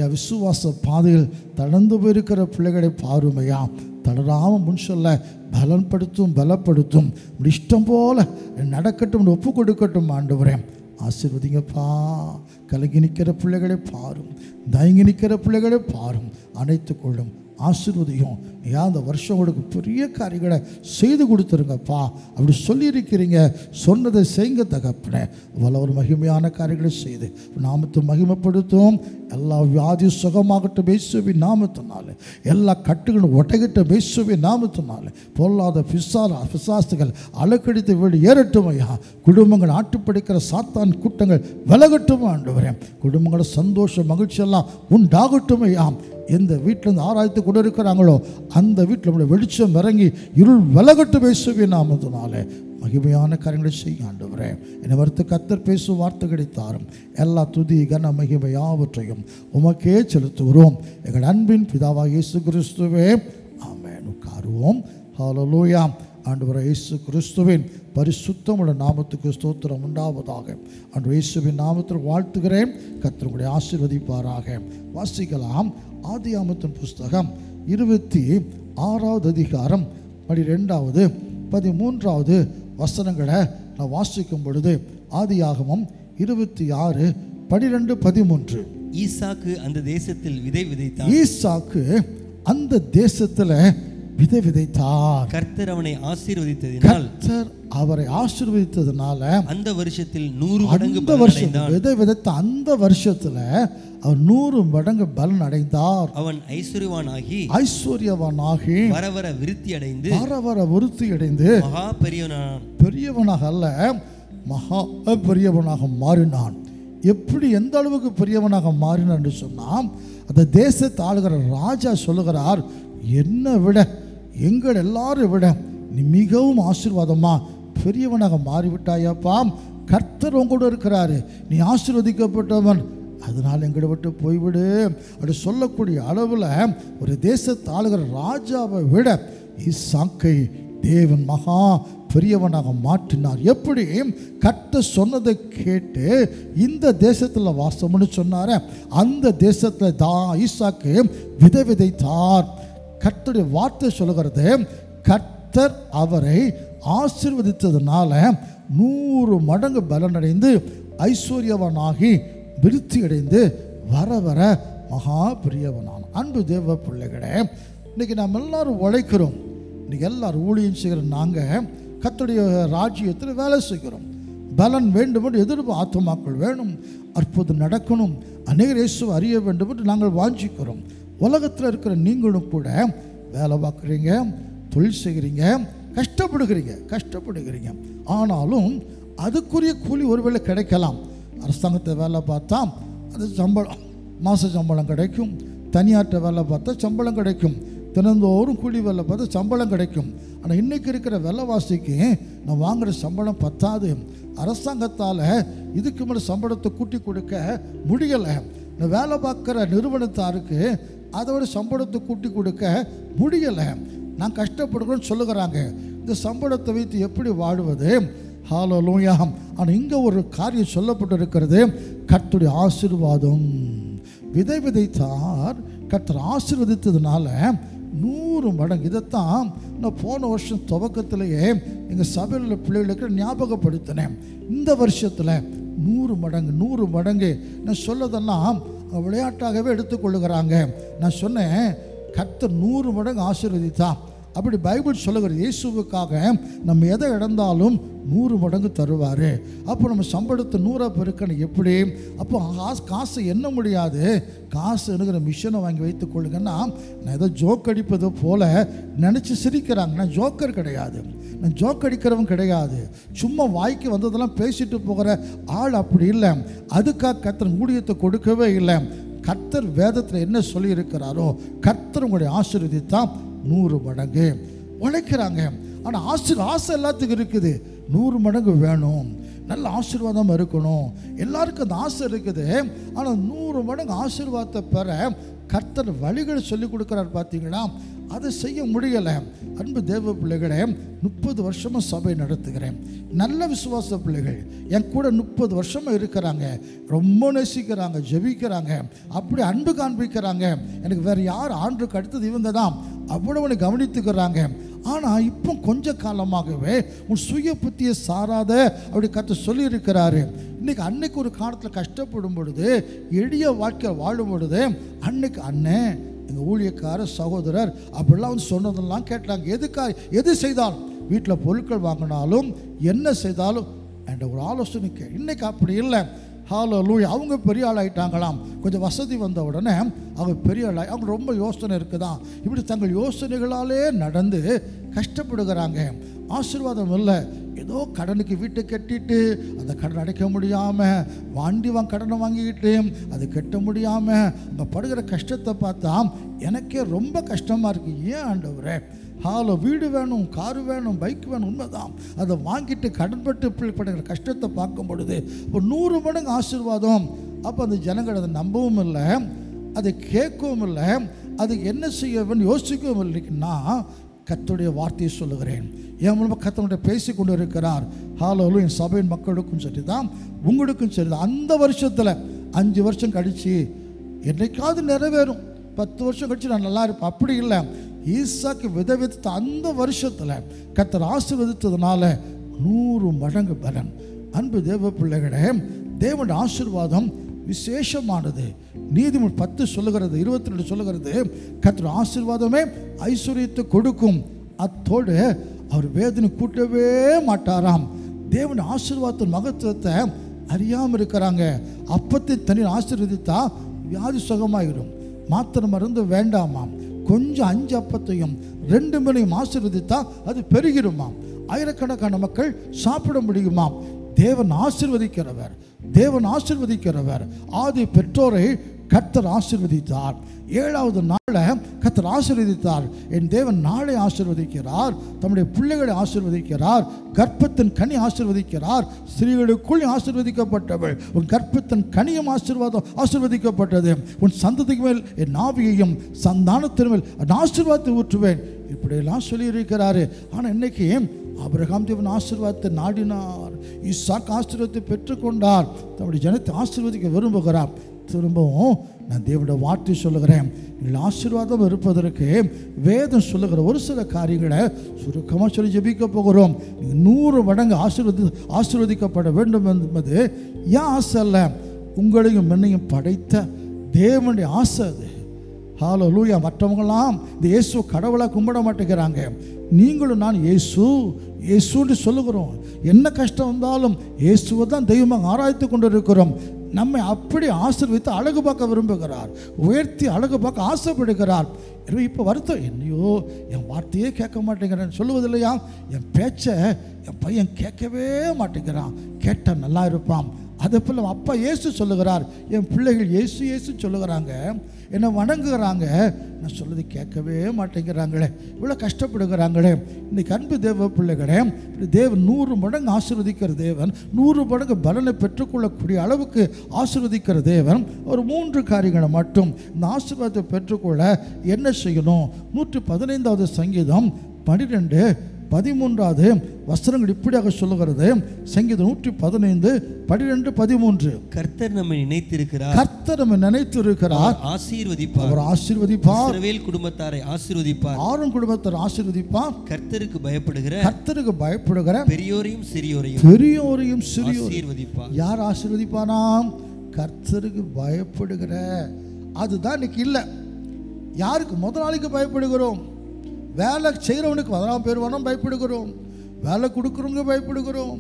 A: என் விசுவாச பாதையில் தளர்ந்து போயிருக்கிற பிள்ளைகளை பாருமையா, தளராமல் முன் சொல்ல பலப்படுத்தும். இப்படி இஷ்டம் போல் நடக்கட்டும், ஒப்பு கொடுக்கட்டும் ஆண்டவரே. ஆசீர்வதிங்கப்பா. கலங்கி நிற்கிற பிள்ளைகளை பாரும், தயங்கி நிற்கிற பிள்ளைகளை பாரும், அணைத்து கொள்ளும், ஆசீர்வதியும். ஏன் அந்த வருஷம் உங்களுக்கு பெரிய காரியங்களை செய்து கொடுத்துருங்கப்பா அப்படி சொல்லியிருக்கிறீங்க. சொன்னதை செய்யுங்க தகப்பனே. இவ்வளோ ஒரு மகிமையான காரியங்களை செய்து நாமத்தை மகிமைப்படுத்தும். எல்லா வியாதி சுகமாகட்டும் இயேசுவின் நாமத்தினால. எல்லா கட்டுகளும் ஒட்டகிட்ட இயேசுவின் நாமத்தினால. பொல்லாத பிசாசுகள் அலக்கடித்து வீடு ஏறட்டும் ஐயா. குடும்பங்கள் ஆட்டுப்படிக்கிற சாத்தான் கூட்டங்கள் விலகட்டும் ஆண்டவரே. குடும்பங்களோட சந்தோஷம் மகிழ்ச்சி எல்லாம் உண்டாகட்டும் ஐயா. எந்த வீட்டிலேருந்து ஆராய்த்து கொண்டு இருக்கிறாங்களோ அந்த வீட்டில் நம்முடைய வெளிச்சம் இறங்கி இருள் விலகட்டும் இயேசுவின் நாமத்தினாலே. மகிமையான காரியங்களை செய்ய ஆண்டவரே. என்னை வறுத்து கர்த்தர் பேசும் வார்த்தைகளை தாரும். எல்லா துதி கன மகிமை யாவற்றையும் உமக்கே செலுத்துகிறோம் எங்கள் அன்பின் பிதாவாகிய இயேசு கிறிஸ்துவே ஆமென். உட்காருவோம். ஹல்லேலூயா. ஆண்டவரே இயேசு கிறிஸ்துவின் பரிசுத்தமுள்ள நாமத்துக்கு ஸ்தோத்திரம் உண்டாவதாக. ஆண்டவரே இயேசுவின் நாமத்தில் வாழ்த்துகிறேன். கர்த்தர் உங்களை ஆசீர்வதிப்பாராக. வாசிக்கலாம். ஆதியாகமத்தின் புஸ்தகம் 26வது அதிகாரம் 12வது 13வது வசனங்களை நான் வாசிக்கும் பொழுது, ஆதியாகமம் 26 12 13.
B: ஈசாக்கு அந்த தேசத்தில் விதை விதைத்தான்.
A: ஈசாக்கு அந்த தேசத்தில் விதை விதைத்தார்.
B: கர்த்தர் அவனை ஆசீர்வதித்ததினால்,
A: கர்த்தர் அவரை ஆசீர்வதித்ததினால
B: அந்த வருஷத்தில் 100 மடங்கு
A: அந்த வருஷம் விதை விதைத்த அந்த வருஷத்துல அவர் 100 மடங்கு பலன் அடைந்தார்.
B: அவன் ஐஸ்வர்யவானாகி
A: வர வர விருத்தி அடைந்து
B: மகா
A: பெரியவனாக அல்ல மகா பெரியவனாக மாறினான். எப்படி எந்த அளவுக்கு பெரியவனாக மாறினான் என்று சொன்னால், அந்த தேசத்தை ஆளுகிற ராஜா சொல்லுகிறார், என்னை விட எங்கள் எல்லாரும் விட நீ மிகவும் ஆசீர்வாதமா பெரியவனாக மாறிவிட்டாயப்பா. கர்த்தர் உங்களோட இருக்கிறாரு, நீ ஆசீர்வதிக்கப்பட்டவன், அதனால் எங்களை விட்டு போய்விடு அப்படி சொல்லக்கூடிய அளவில் ஒரு தேசத்தை ஆளுகிற ராஜாவை விட ஈசாக்கை தேவன் மகா பெரியவனாக மாற்றினார். எப்படி? கர்த்தர் சொன்னதை கேட்டு இந்த தேசத்தில் வாசம்னு சொன்னார அந்த தேசத்தில் ஈசாக்கு விதை விதைத்தார். கர்த்தருடைய வார்த்தை சொல்லுகிறது, கர்த்தர் அவரை ஆசீர்வதித்ததுனால 100 மடங்கு பலனடைந்து ஐஸ்வர்யவனாகி விருத்தி அடைந்து வர வர மகா பெரியவனான். அன்பு தேவ பிள்ளைகளே, இன்னைக்கு நாம் எல்லாரும் உழைக்கிறோம். இன்னைக்கு எல்லாரும் ஊழியம் செய்கிற நாங்கள் கர்த்தருடைய ராஜ்யத்தில் வேலை செய்கிறோம். பலன் வேண்டும் என்று எதிர்ப்பு ஆத்துமாக்கள் வேணும், அற்புதம் நடக்கணும், அநேகர் இயேசுவை அறிய வேண்டும் என்று நாங்கள் வாஞ்சிக்கிறோம். உலகத்தில் இருக்கிற நீங்களும் கூட வேலை பார்க்குறீங்க, தொழில் செய்கிறீங்க, கஷ்டப்படுகிறீங்க. ஆனாலும் அதுக்குரிய கூலி ஒருவேளை கிடைக்கலாம். அரசாங்கத்தை வேலை பார்த்தா அது மாத சம்பளம் கிடைக்கும். தனியார்ட்ட வேலை பார்த்தா சம்பளம் கிடைக்கும். தினந்தோறும் கூலி வேலை பார்த்தா சம்பளம் கிடைக்கும். ஆனால் இன்றைக்கி இருக்கிற விலைவாசிக்கு நான் வாங்குகிற சம்பளம் பத்தாது. அரசாங்கத்தால் இதுக்கு மேலே சம்பளத்தை கூட்டி கொடுக்க முடியலை. நான் வேலை பார்க்குற நிறுவனத்தாருக்கு அதோட சம்பளத்தை கூட்டி கொடுக்க முடியலை. நான் கஷ்டப்படுகிறேன்னு சொல்லுகிறாங்க. இந்த சம்பளத்தை வைத்து எப்படி வாடுவது? ஹல்லேலூயா. ஆனால் இங்கே ஒரு காரியம் சொல்லப்பட்டு இருக்கிறது, கர்த்தருடைய ஆசீர்வாதம். விதை விதைத்தார், கர்த்தர் ஆசீர்வதித்ததுனால 100 மடங்கு. இதைத்தான் நான் போன வருஷம் துவக்கத்திலேயே எங்கள் சபையில் பிள்ளைகளுக்கு ஞாபகப்படுத்தினேன். இந்த வருஷத்தில் 100 மடங்கு நான் சொல்லதெல்லாம் விளையாட்டாகவே எடுத்துக்கொள்ளுகிறாங்க. நான் சொன்னேன், கர்த்தர் 100 மடங்கு ஆசீர்வதித்தா. அப்படி பைபிள் சொல்லுகிறது, இயேசுவுக்காக நம்ம எதை இழந்தாலும் 100 மடங்கு தருவார். அப்போ நம்ம சம்பளத்தை 100 பெருக்கணும். எப்படி? அப்போ காசு எண்ண முடியாது. காசு எடுக்கிற மிஷினை வாங்கி வைத்துக் கொள்ளுங்கன்னா, நான் ஏதோ ஜோக் அடிப்பது போல் நினச்சி சிரிக்கிறாங்க. நான் ஜோக்கர் கிடையாது, நான் ஜோக் அடிக்கிறவன் கிடையாது. சும்மா வாய்க்கு வந்ததெல்லாம் பேசிட்டு போகிற ஆள் அப்படி இல்லை. அதுக்காக கர்த்தர் ஊழியத்தை கொடுக்கவே இல்லை. கர்த்தர் வேதத்தில் என்ன சொல்லி இருக்கிறாரோ, கர்த்தர் உங்களுடைய ஆசீர்வதித்தா 100 மடங்கு உழைக்கிறாங்க. ஆனால் ஆசை எல்லாத்துக்கும் இருக்குது. 100 மடங்கு வேணும், நல்ல ஆசீர்வாதம் இருக்கணும். எல்லாருக்கும் அந்த ஆசை இருக்குது. ஆனால் 100 மடங்கு ஆசீர்வாதத்தை பெற கர்த்தர் வழிகளை சொல்லிக் கொடுக்குறார். பார்த்தீங்களா? அதை செய்ய முடியலை. அன்பு தேவ பிள்ளைகளே, 30 வருஷமாக சபை நடத்துகிறேன். நல்ல விசுவாச பிள்ளைகள் என் கூட 30 வருஷமாக இருக்கிறாங்க. ரொம்ப நேசிக்கிறாங்க, ஜெபிக்கிறாங்க, அப்படி அன்பு காண்பிக்கிறாங்க. எனக்கு வேறு யார் ஆண்டுக்கு அடுத்தது இவங்க தான் அவ்வளவு கவனித்துக்கிறாங்க. ஆனால் இப்போ கொஞ்ச காலமாகவே உன் சுய புத்தியை சாராத அப்படி கர்த்தர் சொல்லியிருக்கிறாரு. அன்னைக்கு ஒரு காலத்தில் கஷ்டப்படும் பொழுது, எளிய வாழ்க்கை வாழும் பொழுது, அன்னைக்கு அண்ணன் எங்கள் ஊழியக்கார சகோதரர் அப்படிலாம் வந்து சொன்னதெல்லாம் கேட்டாங்க. எது செய்தாலும், வீட்டில் பொருட்கள் வாங்கினாலும் என்ன செய்தாலும் என்ற ஒரு ஆலோசனை இன்னைக்கு அப்படி இல்லை. ஹல்லேலூயா. அவங்க பெரிய ஆள் ஆகிட்டாங்களாம். கொஞ்சம் வசதி வந்த உடனே அவங்க பெரிய ஆள் அவங்க ரொம்ப யோசனை இருக்குதான். இப்படி தங்கள் யோசனைகளாலே நடந்து கஷ்டப்படுகிறாங்க. ஆசீர்வாதம் இல்லை. ஏதோ கடனுக்கு வீட்டை கட்டிட்டு அந்த கடன் அடைக்க முடியாமல் கடனை வாங்கிக்கிட்டு அது கட்ட முடியாமல் அவங்க படுகிற கஷ்டத்தை பார்த்தா எனக்கே ரொம்ப கஷ்டமாக இருக்குது. ஏன் ஆண்டவரே, வீடு வேணும், காரு வேணும், பைக் வேணும், உண்மைதான். அதை வாங்கிட்டு கடன்பட்டு படுகிற கஷ்டத்தை பார்க்கும் பொழுது இப்போ 100 மடங்கு ஆசீர்வாதம். அப்போ அந்த ஜனங்கள் அதை நம்பவும் இல்லை, அதை கேட்கவும் இல்லை, அதுக்கு என்ன செய்ய வேண்டும் யோசிக்கவும் இல்லைன்னா கர்த்தருடைய வார்த்தையை சொல்லுகிறேன். என் மூலமாக கர்த்தருடைய பேசி கொண்டு இருக்கிறார். ஹல்லேலூயா. என் சபையின் மக்களுக்கும் சரி தான், உங்களுக்கும் சரி தான். அந்த வருஷத்தில் 5 வருஷம் கழித்து என்னைக்காவது நிறைவேறும். 10 வருஷம் கழித்து நான் நல்லா இருப்பேன். அப்படி இல்லை. ஈசாக்கு விதைத்த அந்த வருஷத்தில் கர்த்தர் ஆசீர்வதித்ததுனால 100 மடங்கு பலன். அன்பு தேவ பிள்ளைகளே, தேவனுடைய ஆசீர்வாதம் விசேஷமானது. நீதிமொழி 10 சொல்லுகிறது, 22 சொல்லுகிறது, கர்த்தர் ஆசீர்வாதமே ஐஸ்வர்யத்தை கொடுக்கும், அத்தோடு அவர் வேதனை கூட்டவே மாட்டாராம். தேவனுடைய ஆசீர்வாதத்தின் மகத்துவத்தை அறியாமல் இருக்கிறாங்க. அப்பத்தை தண்ணீர் ஆசீர்வதித்தா வியாதி சுகமாயிடும். மாத்திரை மருந்து வேண்டாமாம். கொஞ்சம் 5 அப்பத்தையும் 2 மீனையும் ஆசீர்வதித்தா அது பெருகிடுமாம். ஆயிரக்கணக்கான மக்கள் சாப்பிட முடியுமாம். தேவன் ஆசீர்வதிக்கிறவர், தேவன் ஆசீர்வதிக்கிறவர். ஆதி பெற்றோரை கர்த்தர் ஆசீர்வதித்தார். 7வது நாளை கர்த்தர் ஆசீர்வதித்தார். என் தேவன் நாளை ஆசீர்வதிக்கிறார், தம்முடைய பிள்ளைகளை ஆசீர்வதிக்கிறார், கர்ப்பத்தின் கனி ஆசீர்வதிக்கிறார். ஸ்திரீகளுக்குள் ஆசீர்வதிக்கப்பட்டவள், உன் கர்ப்பத்தின் கனியும் ஆசீர்வதிக்கப்பட்டது. உன் சந்ததிக்கு மேல் என் ஆவியையும் சந்தானத்தின் மேல் ஆசீர்வாதத்தை ஊற்றுவேன். இப்படியெல்லாம் சொல்லியிருக்கிறாரு. ஆனால் இன்னைக்கு ஆபிரகாம் தேவன் ஆசீர்வாதத்தை நாடினார், ஈசாக்கு ஆசீர்வாதத்தை பெற்றுக்கொண்டார், தம்முடைய ஜனத்தை ஆசீர்வதிக்க விரும்புகிறார். திரும்பவும் நான் தேவனுடைய வார்த்தை சொல்லுகிறேன். நீங்கள் ஆசீர்வாதம் இருப்பதற்கு வேதம் சொல்லுகிற ஒரு சில காரியங்களை சுருக்கமாக சொல்லி ஜெபிக்க போகிறோம். 100 மடங்கு ஆசீர்வதிக்கப்பட வேண்டும் என்பது ஏன் ஆசை அல்ல, உங்களையும் என்னையும் படைத்த தேவனுடைய ஆசை அது. ஹல்லேலூயா. மற்றவங்களாம் இந்த இயேசு கடவுளை கும்பிட மாட்டேங்கிறாங்க. நீங்களும் நான் இயேசுன்னு சொல்லுகிறோம். என்ன கஷ்டம் வந்தாலும் இயேசுவை தான் தெய்வமாக ஆராய்த்து கொண்டு இருக்கிறோம். நம்மை அப்படி ஆசீர்வதித்து அழகு பார்க்க விரும்புகிறார், உயர்த்தி அழகு பார்க்க ஆசைப்படுகிறார். இப்போ வருத்தம், என்னையோ என் வார்த்தையே கேட்க மாட்டேங்கிறேன்னு சொல்லுவதில்லையா? என் பேச்சை என் பையன் கேட்கவே மாட்டேங்கிறான், கேட்டால் நல்லா இருப்பான். அதே போல் அப்பா இயேசு சொல்லுகிறார், என் பிள்ளைகள் இயேசு சொல்லுகிறாங்க, என்னை வணங்குகிறாங்க, நான் சொல்லுறது கேட்கவே மாட்டேங்கிறாங்களே, இவ்வளோ கஷ்டப்படுகிறாங்களே. இன்றைக்கி அன்பு தேவ பிள்ளைகளே, தேவன் 100 மடங்கு ஆசீர்வதிக்கிற தேவன், 100 மடங்கு பலனை பெற்றுக்கொள்ளக்கூடிய அளவுக்கு ஆசீர்வதிக்கிற தேவன். ஒரு 3 காரியங்களை மட்டும் இந்த ஆசீர்வாதத்தை பெற்றுக்கொள்ள என்ன செய்யணும்? 115வது சங்கீதம் 12, 13வது வசனங்கள் இப்படியாக சொல்லுகிறது. சங்கீதம் 115, 12, 13.
B: கர்த்தர் நம்மை நினைத்திருக்கிறார்,
A: கர்த்தர் நம்மை நினைத்திருக்கிறார்,
B: ஆசீர்வதிப்பார்,
A: அவர் ஆசீர்வதிப்பார்,
B: இஸ்ரவேல் குடும்பத்தாரை ஆசீர்வதிப்பார்,
A: ஆரோன் குடும்பத்தாரை ஆசீர்வதிப்பார்.
B: கர்த்தருக்கு பயப்படுகிற பெரியோரையும் சிறியோரையும் ஆசீர்வதிப்பார்.
A: யார் ஆசீர்வதிப்பானாம்? கர்த்தருக்கு பயப்படுகிற. அதுதான் இன்னைக்கு இல்லை. யாருக்கு? முதலாளிக்கு பயப்படுகிறோம், வேலை செய்கிறவனுக்கு 10ஆம் பேர் வேணும் பயப்படுகிறோம், வேலை கொடுக்குறவங்க பயப்படுகிறோம்,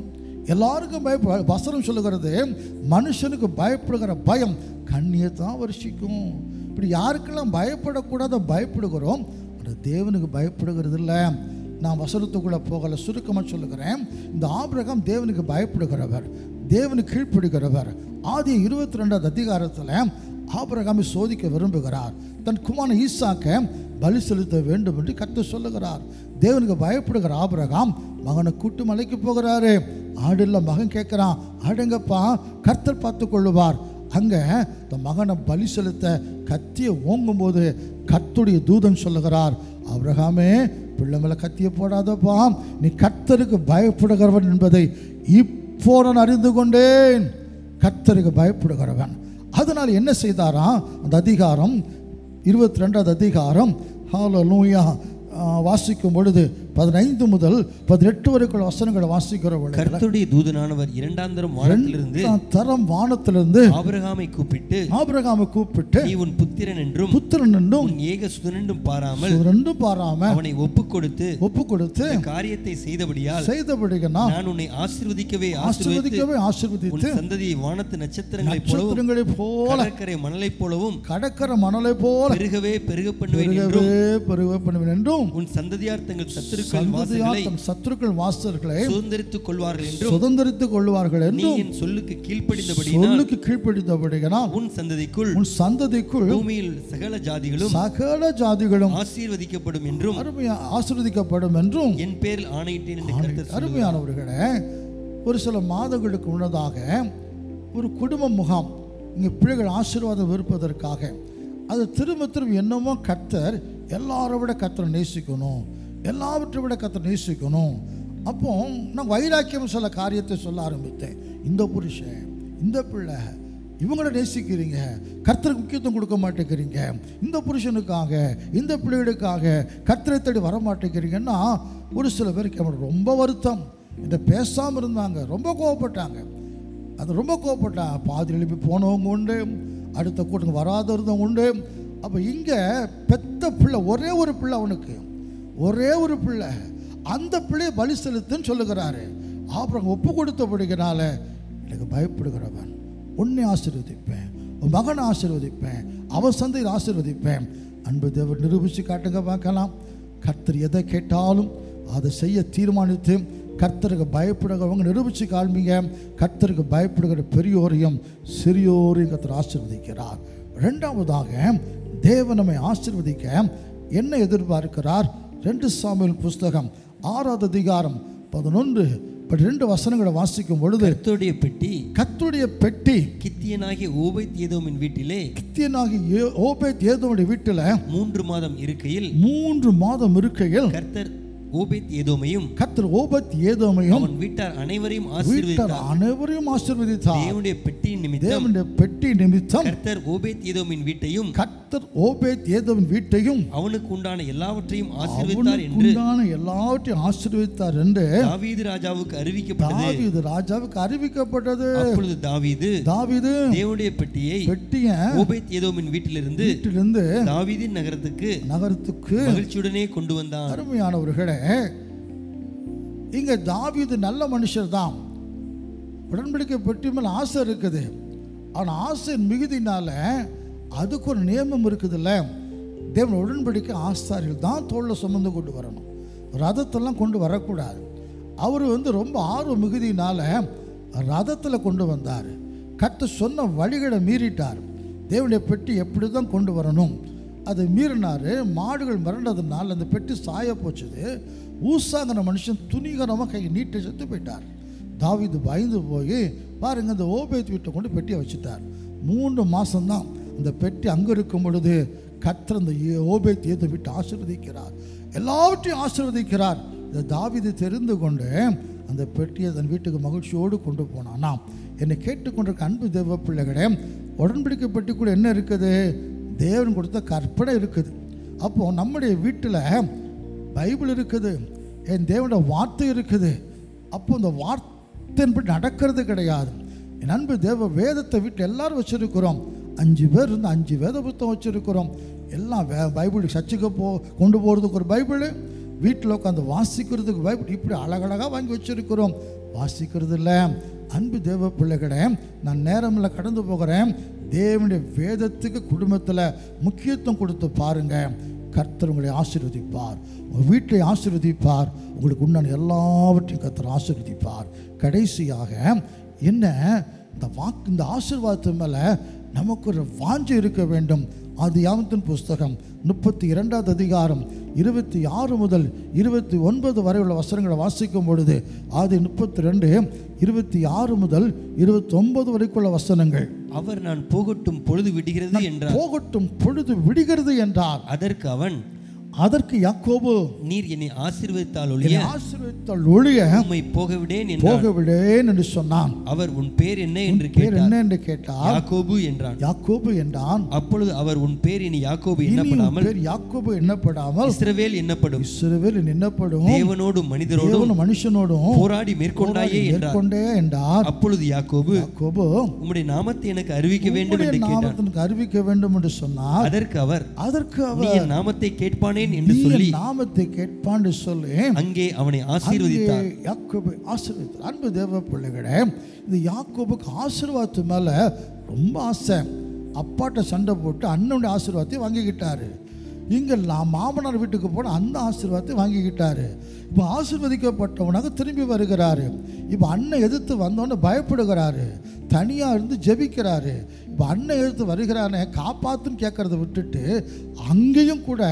A: எல்லாருக்கும் வசனம் சொல்லுகிறது, மனுஷனுக்கு பயப்படுகிற பயம் கண்ணியை தான் வருஷிக்கும். இப்படி யாருக்கெல்லாம் பயப்படக்கூடாத பயப்படுகிறோம், ஆனால் தேவனுக்கு பயப்படுகிறது இல்லை. நான் வசனத்துக்குள்ளே போகலை, சுருக்கமாக சொல்லுகிறேன். இந்த ஆபிரகாம் தேவனுக்கு பயப்படுகிறவர், தேவனுக்கு கீழ்ப்படுகிறவர். ஆதி 22வது அதிகாரத்தில் ஆபிரகாமை சோதிக்க விரும்புகிறார். தன் குமாரன் ஈசாக்கை பலி செலுத்த வேண்டும் என்று கர்த்தர் சொல்லுகிறார். தேவனுக்கு பயப்படுகிற ஆபிரகாம் மகனை கூட்டு மலைக்கு போகிறாரு. ஆடு இல்லை, மகன் கேட்குறான், ஆடுங்கப்பா, கர்த்தர் பார்த்து கொள்ளுவார். அங்கே இந்த மகனை பலி செலுத்த கத்தியை ஓங்கும்போது கர்த்தருடைய தூதன் சொல்லுகிறார், ஆபிரகாமே, பிள்ளை மேலே கத்தியை போடாதப்பா, நீ கர்த்தருக்கு பயப்படுகிறவன் என்பதை இப்போ நான் அறிந்து கொண்டேன். கர்த்தருக்கு பயப்படுகிறவன். அதனால் என்ன செய்தாராம்? அந்த அதிகாரம் 22வது அதிகாரம் ஹல்லேலூயா வாசிக்கும் பொழுது 15 முதல் 18 வரைக்குள்ள வசனங்களை வாசிக்கிற பொழுது
B: கர்த்தருடைய தூதனானவர் இரண்டாம் தரம் வானத்திலிருந்து
A: ஆபிரகாமை கூப்பிட்டு
B: நீ உன் புத்திரன் என்றும் உன் ஏக சுதனென்றும் பாராமல் அவனை ஒப்புக்கொடுத்து காரியத்தை செய்தபடியால் நான் உன்னை ஆசீர்வதிக்கவே ஆசீர்வதித்து உன் சந்ததியை வானத்து நட்சத்திரங்களைப் போலவும் கடற்கரை மணலைப் போல பெருக பண்ணுவேன் என்றும் உன் சந்ததியார் தங்கள் சத்துருக்கள் வாசல்களை சுதந்தரித்துக் கொள்வார்கள் என்றும் நீ என் சொல்லுக்கு கீழ்ப்படிந்தபடியினால் உன் சந்ததிக்குள் பூமியில் சகல ஜாதிகளும் ஆசீர்வதிக்கப்படும் என்றும் என் பேரில் ஆணையிட்டேன் என்று கர்த்தர்.
A: அருமையானவர்களே, ஒரு சில மாதங்களுக்கு முன்னதாக ஒரு குடும்ப முகாம் இங்கே பிள்ளைகள் ஆசீர்வாதம் இருப்பதற்காக அது திரும்ப என்னமோ கர்த்தர் எல்லாரை விட கர்த்தரை நேசிக்கணும், எல்லாவற்றை விட கர்த்தரை நேசிக்கணும். அப்போ நான் வைராக்கியம் சில காரியத்தை சொல்ல ஆரம்பித்தேன். இந்த புருஷன், இந்த பிள்ளை, இவங்கள நேசிக்கிறீங்க, கர்த்தருக்கு முக்கியத்துவம் கொடுக்க மாட்டேங்கிறீங்க, இந்த புருஷனுக்காக இந்த பிள்ளைகளுக்காக கர்த்தரை தேடி வர மாட்டேங்கிறீங்கன்னா ஒரு சில பேருக்கு அவங்களுக்கு ரொம்ப வருத்தம். இதை பேசாமல் இருந்தாங்க, ரொம்ப கோவப்பட்டாங்க. பாதி எழுப்பி போனவங்க உண்டு, அடுத்த கூட்டம் வராத இருந்தவங்க உண்டு. அப்போ இங்கே பெத்த பிள்ளை, ஒரே ஒரு பிள்ளை, அவனுக்கு ஒரே ஒரு பிள்ளை, அந்த பிள்ளையை பலி செலுத்துன்னு சொல்லுகிறாரு. அப்புறம் ஒப்பு கொடுத்தபடினால எனக்கு பயப்படுகிறவன் உன்னை ஆசீர்வதிப்பேன், உன் மகனை ஆசீர்வதிப்பேன், அவன் சந்தையில் ஆசீர்வதிப்பேன். அன்பு தேவன் நிரூபித்து காட்டுங்க பார்க்கலாம். கர்த்தர் எதை கேட்டாலும் அதை செய்ய தீர்மானித்து கர்த்தருக்கு பயப்படுகிறவங்க நிரூபித்து காண்பீங்க. கர்த்தருக்கு பயப்படுகிற பெரியோரையும் சிறியோரையும் கர்த்தர் ஆசீர்வதிக்கிறார். இரண்டாவதாக தேவன் நம்மை ஆசீர்வதிக்க என்ன எதிர்பார்க்கிறார்? 2 சாமுவேல் புஸ்தகம் 6வது அதிகாரம் 11-12 வசனங்களை வாசிக்கும் பொழுது கர்த்தருடைய பெட்டி
B: கித்தியனாகிய ஓபேத் ஏதோமின் வீட்டிலே
A: 3 மாதம் இருக்கையில்
B: கர்த்தர் ஓபேத் ஏதோமையும்
A: அவன்
B: வீட்டார் அனைவரையும்
A: ஆசீர்வதித்தார்.
B: தேவனுடைய பெட்டி நிமித்தம் கர்த்தர் ஓபேத் ஏதோமின் வீட்டையும் அவனுக்கு உண்டான எல்லாவற்றையும்
A: ஆசீர்வதித்தார் என்று
B: தாவீது ராஜாவுக்கு அறிவிக்கப்பட்டது. அப்பொழுது தாவீது தேவனுடைய பெட்டியை ஓபேத் ஏதோமின் வீட்டிலிருந்து தாவீதின் நகரத்துக்கு மகிழ்ச்சியுடனே கொண்டு வந்தான்.
A: அருமையானவர்களே, இங்க தாவீது நல்ல மனுஷர் தான். உடன்படிக்கை பெட்டி மேல ஆசை இருக்குது. ஆனால் ஆசையின் மிகுதினால அதுக்கு ஒரு நியமம் இருக்குதுல்ல. தேவன் உடன்படிக்கை ஆசாரிகள் தான் தோளில் சுமந்து கொண்டு வரணும், ரதத்தெல்லாம் கொண்டு வரக்கூடாது. அவர் ரொம்ப ஆர்வம் மிகுதினால ரதத்தில் கொண்டு வந்தார். கர்த்தர் சொன்ன வழிகளை மீறிட்டார். தேவனுடைய பெட்டி எப்படி தான் கொண்டு வரணும் அதை மீறினார். மாடுகள் மிரண்டதுனால அந்த பெட்டி சாய போச்சுது. ஊசாங்கிற மனுஷன் துணிகரமாக கை நீட்டை செத்து போயிட்டார். தாவீது பயந்து போய் பாருங்க, அந்த ஓபேத் வீட்டை கொண்டு பெட்டியை வச்சுட்டார். 3 மாதம்தான் அந்த பெட்டி அங்கே இருக்கும் பொழுது கர்த்தர் அந்த ஓபேத் ஏதோ வீட்டை ஆசீர்வதிக்கிறார், எல்லாவற்றையும் ஆசீர்வதிக்கிறார். இந்த தாவீது தெரிந்து கொண்டு அந்த பெட்டியை தன் வீட்டுக்கு மகிழ்ச்சியோடு கொண்டு போனானா. என்னை கேட்டுக்கொண்டிருக்க அன்பு தேவ பிள்ளைகளே, உடன்படிக்கை பெட்டிக்குள்ள என்ன இருக்குது? தேவன் கொடுத்த கற்பனை இருக்குது. அப்போது நம்முடைய வீட்டில் பைபிள் இருக்குது, என் தேவனுடைய வார்த்தை இருக்குது. அப்போ இந்த வார்த்தையின்படி நடக்கிறது கிடையாது. என் அன்பு தேவ வேதத்தை வீட்டில் எல்லாரும் வச்சுருக்கிறோம். 5 பேர் இருந்து 5 வேத புத்தகம் வச்சுருக்கிறோம். எல்லாம் பைபிள் சர்ச்சுக்கு கொண்டு போகிறதுக்கு ஒரு பைபிள், வீட்டில் உட்காந்து வாசிக்கிறதுக்கு பைபிள், இப்படி அழகழகாக வாங்கி வச்சுருக்கிறோம். வாசிக்கிறது இல்லை. அன்பு தேவ பிள்ளைகளே, நான் நேரமில் கடந்து போகிறேன். தேவனுடைய வேதத்துக்கு குடும்பத்தில் முக்கியத்துவம் கொடுத்து பாருங்க. கர்த்தர் உங்களை ஆசீர்வதிப்பார், உங்கள் வீட்டை ஆசீர்வதிப்பார், உங்களுக்கு உண்டான எல்லாவற்றையும் கர்த்தர் ஆசீர்வதிப்பார். கடைசியாக என்ன, இந்த ஆசீர்வாதத்து மேலே நமக்கு ஒரு வாஞ்சை இருக்க வேண்டும். ஆதியாகமத்தின் புஸ்தகம் 32வது அதிகாரம் 26 முதல் 29 வரை உள்ள வசனங்களை வாசிக்கும் பொழுது, ஆதி 32:26 முதல் 29 வரைக்குள்ள வசனங்கள்.
B: அவர் நான் போகட்டும் பொழுது விடுகிறது என்றார்.
A: போகட்டும் பொழுது விடுகிறது என்றார்.
B: அதற்கு அவன்
A: அதற்கு யாக்கோபு,
B: நீர் என்னை ஆசீர்வதித்தால் ஒழிய உம்மை
A: போகவிடேன் என்று சொன்னான்.
B: அவர் உன் பேர் என்ன என்று
A: கேட்டார். யாக்கோபு என்றான்.
B: அப்பொழுது அவர் உன் பேர் இனி யாக்கோபு எண்ணப்படாமல்
A: இஸ்ரவேல் என்னப்படும்.
B: தேவனோடும் மனுஷனோடும் போராடி மேற்கொண்டே
A: என்றார்.
B: அப்பொழுது யாக்கோபு உம்முடைய நாமத்தை எனக்கு அறிவிக்க வேண்டும் என்று சொன்னார். அதற்கு அவர் நீ என் நாமத்தை கேட்பானேன் என்று சொல்லி அங்கே அவனை ஆசீர்வதித்தார்.
A: யாக்கோபை ஆசீர்வதித்தார். அன்பு தேவ பிள்ளைகளே, இந்த யாக்கோபுக்கு ஆசீர்வாதத்து மேல ரொம்ப ஆசை. அப்பாட்ட சண்டை போட்டு அண்ணனுடைய ஆசீர்வாதத்தை வாங்கிக்கிட்டாரு. இங்கே மாமனார் வீட்டுக்கு போன அந்த ஆசீர்வாதத்தை வாங்கிக்கிட்டாரு. இப்போ ஆசீர்வதிக்கப்பட்டவனாக திரும்பி வருகிறாரு. இப்போ அண்ணன் எதிர்த்து வந்தோன்னு பயப்படுகிறாரு, தனியாக இருந்து ஜெபிக்கிறாரு. இப்போ அண்ணன் எதிர்த்து வருகிறானே காப்பாற்றுன்னு கேட்கறத விட்டுட்டு அங்கேயும் கூட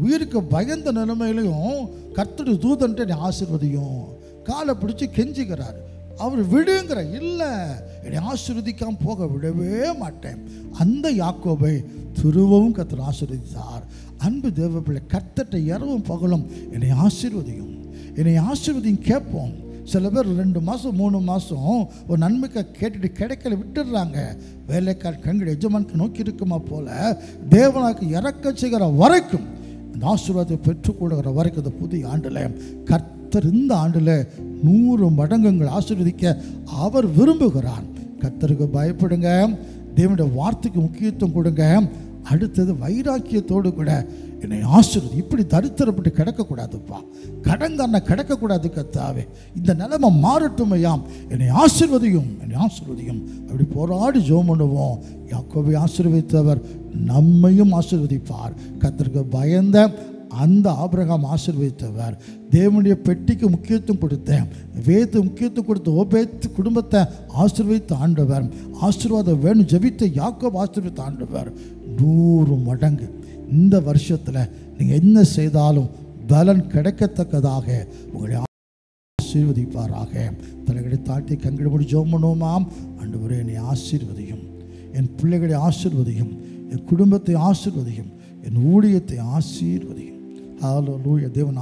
A: உயிருக்கு பயந்த நிலைமையிலையும் கர்த்தருடைய தூதன்ட்டு என்னை ஆசீர்வதியும் காலை பிடிச்சி கெஞ்சிக்கிறார். அவர் விடுங்கிற, இல்லை என்னை ஆசீர்வதிக்காமல் போக விடவே மாட்டேன். அந்த யாக்கோபை திரும்பவும் கர்த்தர் ஆசீர்வதித்தார். அன்பு தேவ பிள்ளை, கர்த்தர்ட்ட இரவும் பகலும் என்னை ஆசீர்வதியும் கேட்போம். சில பேர் 2 மாதம் 3 மாதம் ஒரு நன்மைக்கு கேட்டுட்டு கிடைக்கல விட்டுடுறாங்க. வேலைக்கார கண்கள் எஜமானுக்கு நோக்கி இருக்குமா போல தேவனாக்கு இறக்க செய்கிற வரைக்கும், இந்த ஆசீர்வாதத்தை பெற்றுக்கொள்கிற வரைக்கும், இந்த புதிய ஆண்டில் கர்த்தர் இந்த ஆண்டில் 100 மடங்குகள் ஆசீர்வதிக்க அவர் விரும்புகிறார். கர்த்தருக்கு பயப்படுங்க, தேவனுடைய வார்த்தைக்கு முக்கியத்துவம் கொடுங்க. அடுத்தது வைராக்கியத்தோடு கூட என்னை ஆசீர்வதி. இப்படி தரித்திரப்பட்டு கிடக்கக்கூடாதுப்பா, கடங்கான கிடக்கக்கூடாது. கர்த்தாவே, இந்த நிலைமை மாறட்டுமையாம், என்னை ஆசீர்வதியும். அப்படி போராடி ஜெபம் பண்ணுவோம். யாக்கோபை ஆசீர்வதித்தவர் நம்மையும் ஆசீர்வதிப்பார். கர்த்தருக்கு பயந்த அந்த ஆபிரகாம் ஆசீர்வதித்தவர். தேவனுடைய பெட்டிக்கு முக்கியத்துவம் கொடுத்தேன், வேதத்துக்கு முக்கியத்துவம் கொடுத்த ஓபேத் குடும்பத்தை ஆசீர்வதித்த ஆண்டவர். ஆசீர்வாதம் வேணும் ஜெபித்த யாக்கோபு ஆசீர்வதித்த ஆண்டவர் 100 மடங்கு இந்த வருஷத்தில் நீங்கள் என்ன செய்தாலும் பலன் கிடைக்கத்தக்கதாக உங்களை ஆசீர்வதிப்பாராக. தலைகளை தாழ்த்தி கண்களை மூடி ஜெபம் பண்ணுவோமாம். ஆண்டவரே, என்னை ஆசீர்வதியும், என் பிள்ளைகளை ஆசீர்வதியும், என் குடும்பத்தை ஆசீர்வதியும், என் ஊழியத்தை ஆசீர்வதியும். ஹல்லேலூயா. தேவன்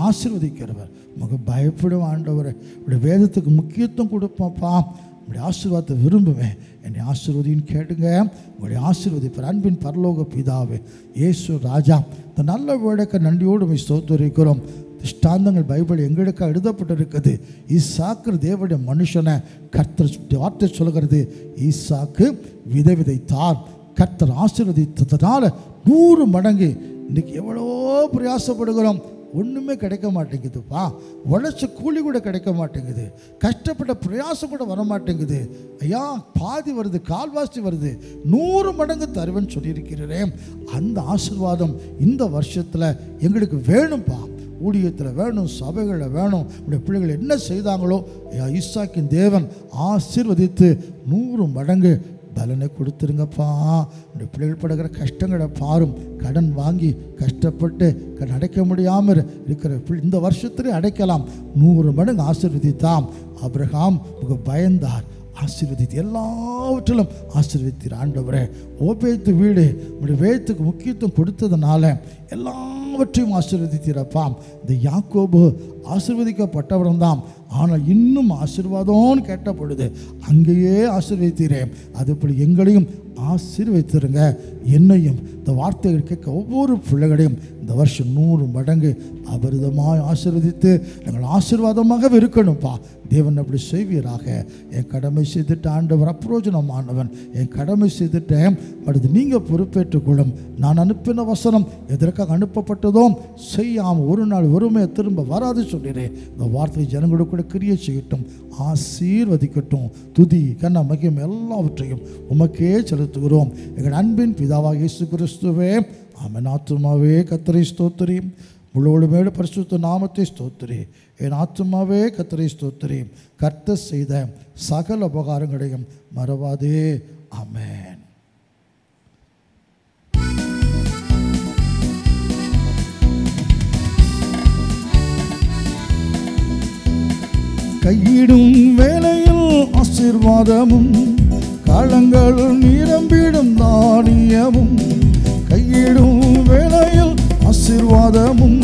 A: ஆசீர்வதிக்கிறவர். உமக்கு பயப்படும் ஆண்டவரே, உடைய வேதத்துக்கு முக்கியத்துவம் கொடுப்போம்ப்பா. உங்களுடைய ஆசீர்வாதத்தை விரும்புவேன், என்னை ஆசீர்வதின்னு கேட்டுங்க. உங்களுடைய ஆசீர்வதிப்பார். அன்பின் பரலோக பிதாவே, இயேசு ராஜா, இந்த நல்ல வேலைக்கு நன்றியோடு ஸ்தோத்திரிக்கிறோம். திஷ்டாந்தங்கள் பைபிள் எங்களுக்காக எழுதப்பட்டிருக்குது. ஈசாக்கு தேவனுடைய மனுஷனை கர்த்தர் வார்த்தை சொல்கிறது. ஈசாக்கு விதைத்தார், கர்த்தர் ஆசீர்வதித்ததுனால 100 மடங்கு. இன்றைக்கி எவ்வளோ பிரயாசப்படுகிறோம், ஒன்றுமே கிடைக்க மாட்டேங்குதுப்பா. உழைச்ச கூலி கூட கிடைக்க மாட்டேங்குது, கஷ்டப்பட்ட பிரயாசம் கூட வர மாட்டேங்குது. ஐயா, பாதி வருது, கால்வாசி வருது, 100 மடங்கு தருவேன்னு சொல்லியிருக்கிறேன். அந்த ஆசீர்வாதம் இந்த வருஷத்தில் எங்களுக்கு வேணும்ப்பா. ஊழியத்தில் வேணும், சபைகளில் வேணும். உடைய பிள்ளைகள் என்ன செய்தாங்களோ ஈசாக்கின் தேவன் ஆசீர்வதித்து 100 மடங்கு பலனை கொடுத்துருங்கப்பா. உடைய பிள்ளைகள் படுகிற கஷ்டங்களை பாரும். கடன் வாங்கி கஷ்டப்பட்டு கடன் அடைக்க முடியாமல் இருக்கிற இந்த வருஷத்திலே அடைக்கலாம். 100 மடங்கு ஆசீர்வதித்தாம். ஆபிரகாம் பயந்தார், ஆசீர்வதித்து எல்லாவற்றிலும் ஆசீர்வதித்தார். ஆண்டவரே, ஓபேத்து வீடு உடைய வேதத்துக்கு முக்கியத்துவம் கொடுத்ததுனால எல்லாவற்றையும் ஆசீர்வதித்தீரப்பா. இந்த யாக்கோபு ஆசீர்வதிக்கப்பட்டவரும் தான், ஆனால் இன்னும் ஆசீர்வாதம்னு கேட்ட பொழுது அங்கேயே ஆசீர்வதித்தீரேன். அதுபோல் எங்களையும் ஆசீர்வதித்திருங்க. என்னையும் இந்த வார்த்தைகள் கேட்க ஒவ்வொரு பிள்ளைகளையும் இந்த வருஷம் 100 மடங்கு அபரிதமாக ஆசீர்வதித்து நாங்கள் ஆசீர்வாதமாக இருக்கணும்ப்பா. தேவன் அப்படி செய்வீராக. என் கடமை செய்துட்டு ஆண்டவர் அப்பிரோஜனமானவன், என் கடமை செய்துட்டேன், அடுத்து நீங்கள் பொறுப்பேற்றுக்கொள்ளும். நான் அனுப்பின வசனம் எதற்காக அனுப்பப்பட்டதோ செய்யாமல் ஒரு நாள் ஒருமையை திரும்ப வராது சொல்கிறேன். இந்த வார்த்தை ஜனங்களுக்கு கூட கிரியை செய்யட்டும், ஆசீர்வதிக்கட்டும். துதி கன மகிமை எல்லாவற்றையும் உமக்கே செலுத்துகிறோம். எங்கள் அன்பின் பிதாவாக இயேசு கிறிஸ்துவே. ஆமென். ஆத்துமாவே கர்த்தரை ஸ்தோத்திரி, முழு மேடு பரிசுத்த நாமத்தை ஸ்தோத்திரி. என் ஆத்துமாவே கர்த்தரை ஸ்தோத்திரி, கர்த்தர் செய்த சகல உபகாரங்களையும் மறவாதே. ஆமென். கையிடும் வேளையில் ஆசீர்வாதமும், களங்கள் நிரம்பிடும் தானியமும், கையில் நெருங்கிடும் வேளையில் ஆசீர்வாதமும்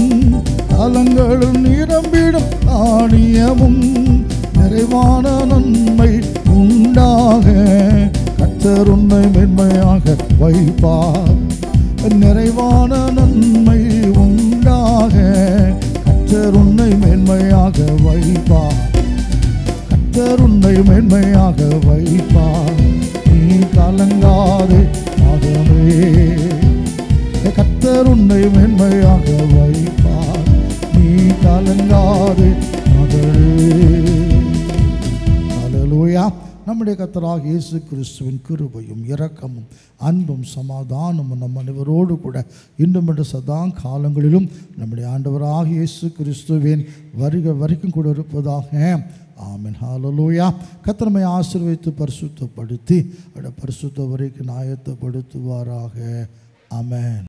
A: காலங்களும் நிரம்பிடும் ஆணியமும் நிறைவான நன்மை உண்டாக கர்த்தர் உன்னை மென்மையாக வைப்பார். நிறைவான நன்மை உண்டாக கர்த்தர் உன்னை மென்மையாக வைப்பார். கர்த்தர் உன்னை மென்மையாக வைப்பார். நீ கலங்காதே மகனே, கர்த்தர் உன்னை மென்மையாக வைப்பார். நீ கலங்காதே மகளே. ஹல்லேலூயா. நம்முடைய கர்த்தராகிய இயேசு கிறிஸ்துவின் கிருபையும் இரக்கமும் அன்பும் சமாதானமும் நம் அனைவரோடு கூட இன்னும் என்று சதா காலங்களிலும் நம்முடைய ஆண்டவராகிய இயேசு கிறிஸ்துவின் வருகை வரைக்கும் கூட இருப்பதாக. ஆமென். ஹல்லேலூயா. கர்த்தர் நம்மை ஆசீர்வதித்து பரிசுத்தப்படுத்தி பரிசுத்த வரைக்கும் ஆயத்தப்படுத்துவாராக. ஆமென்.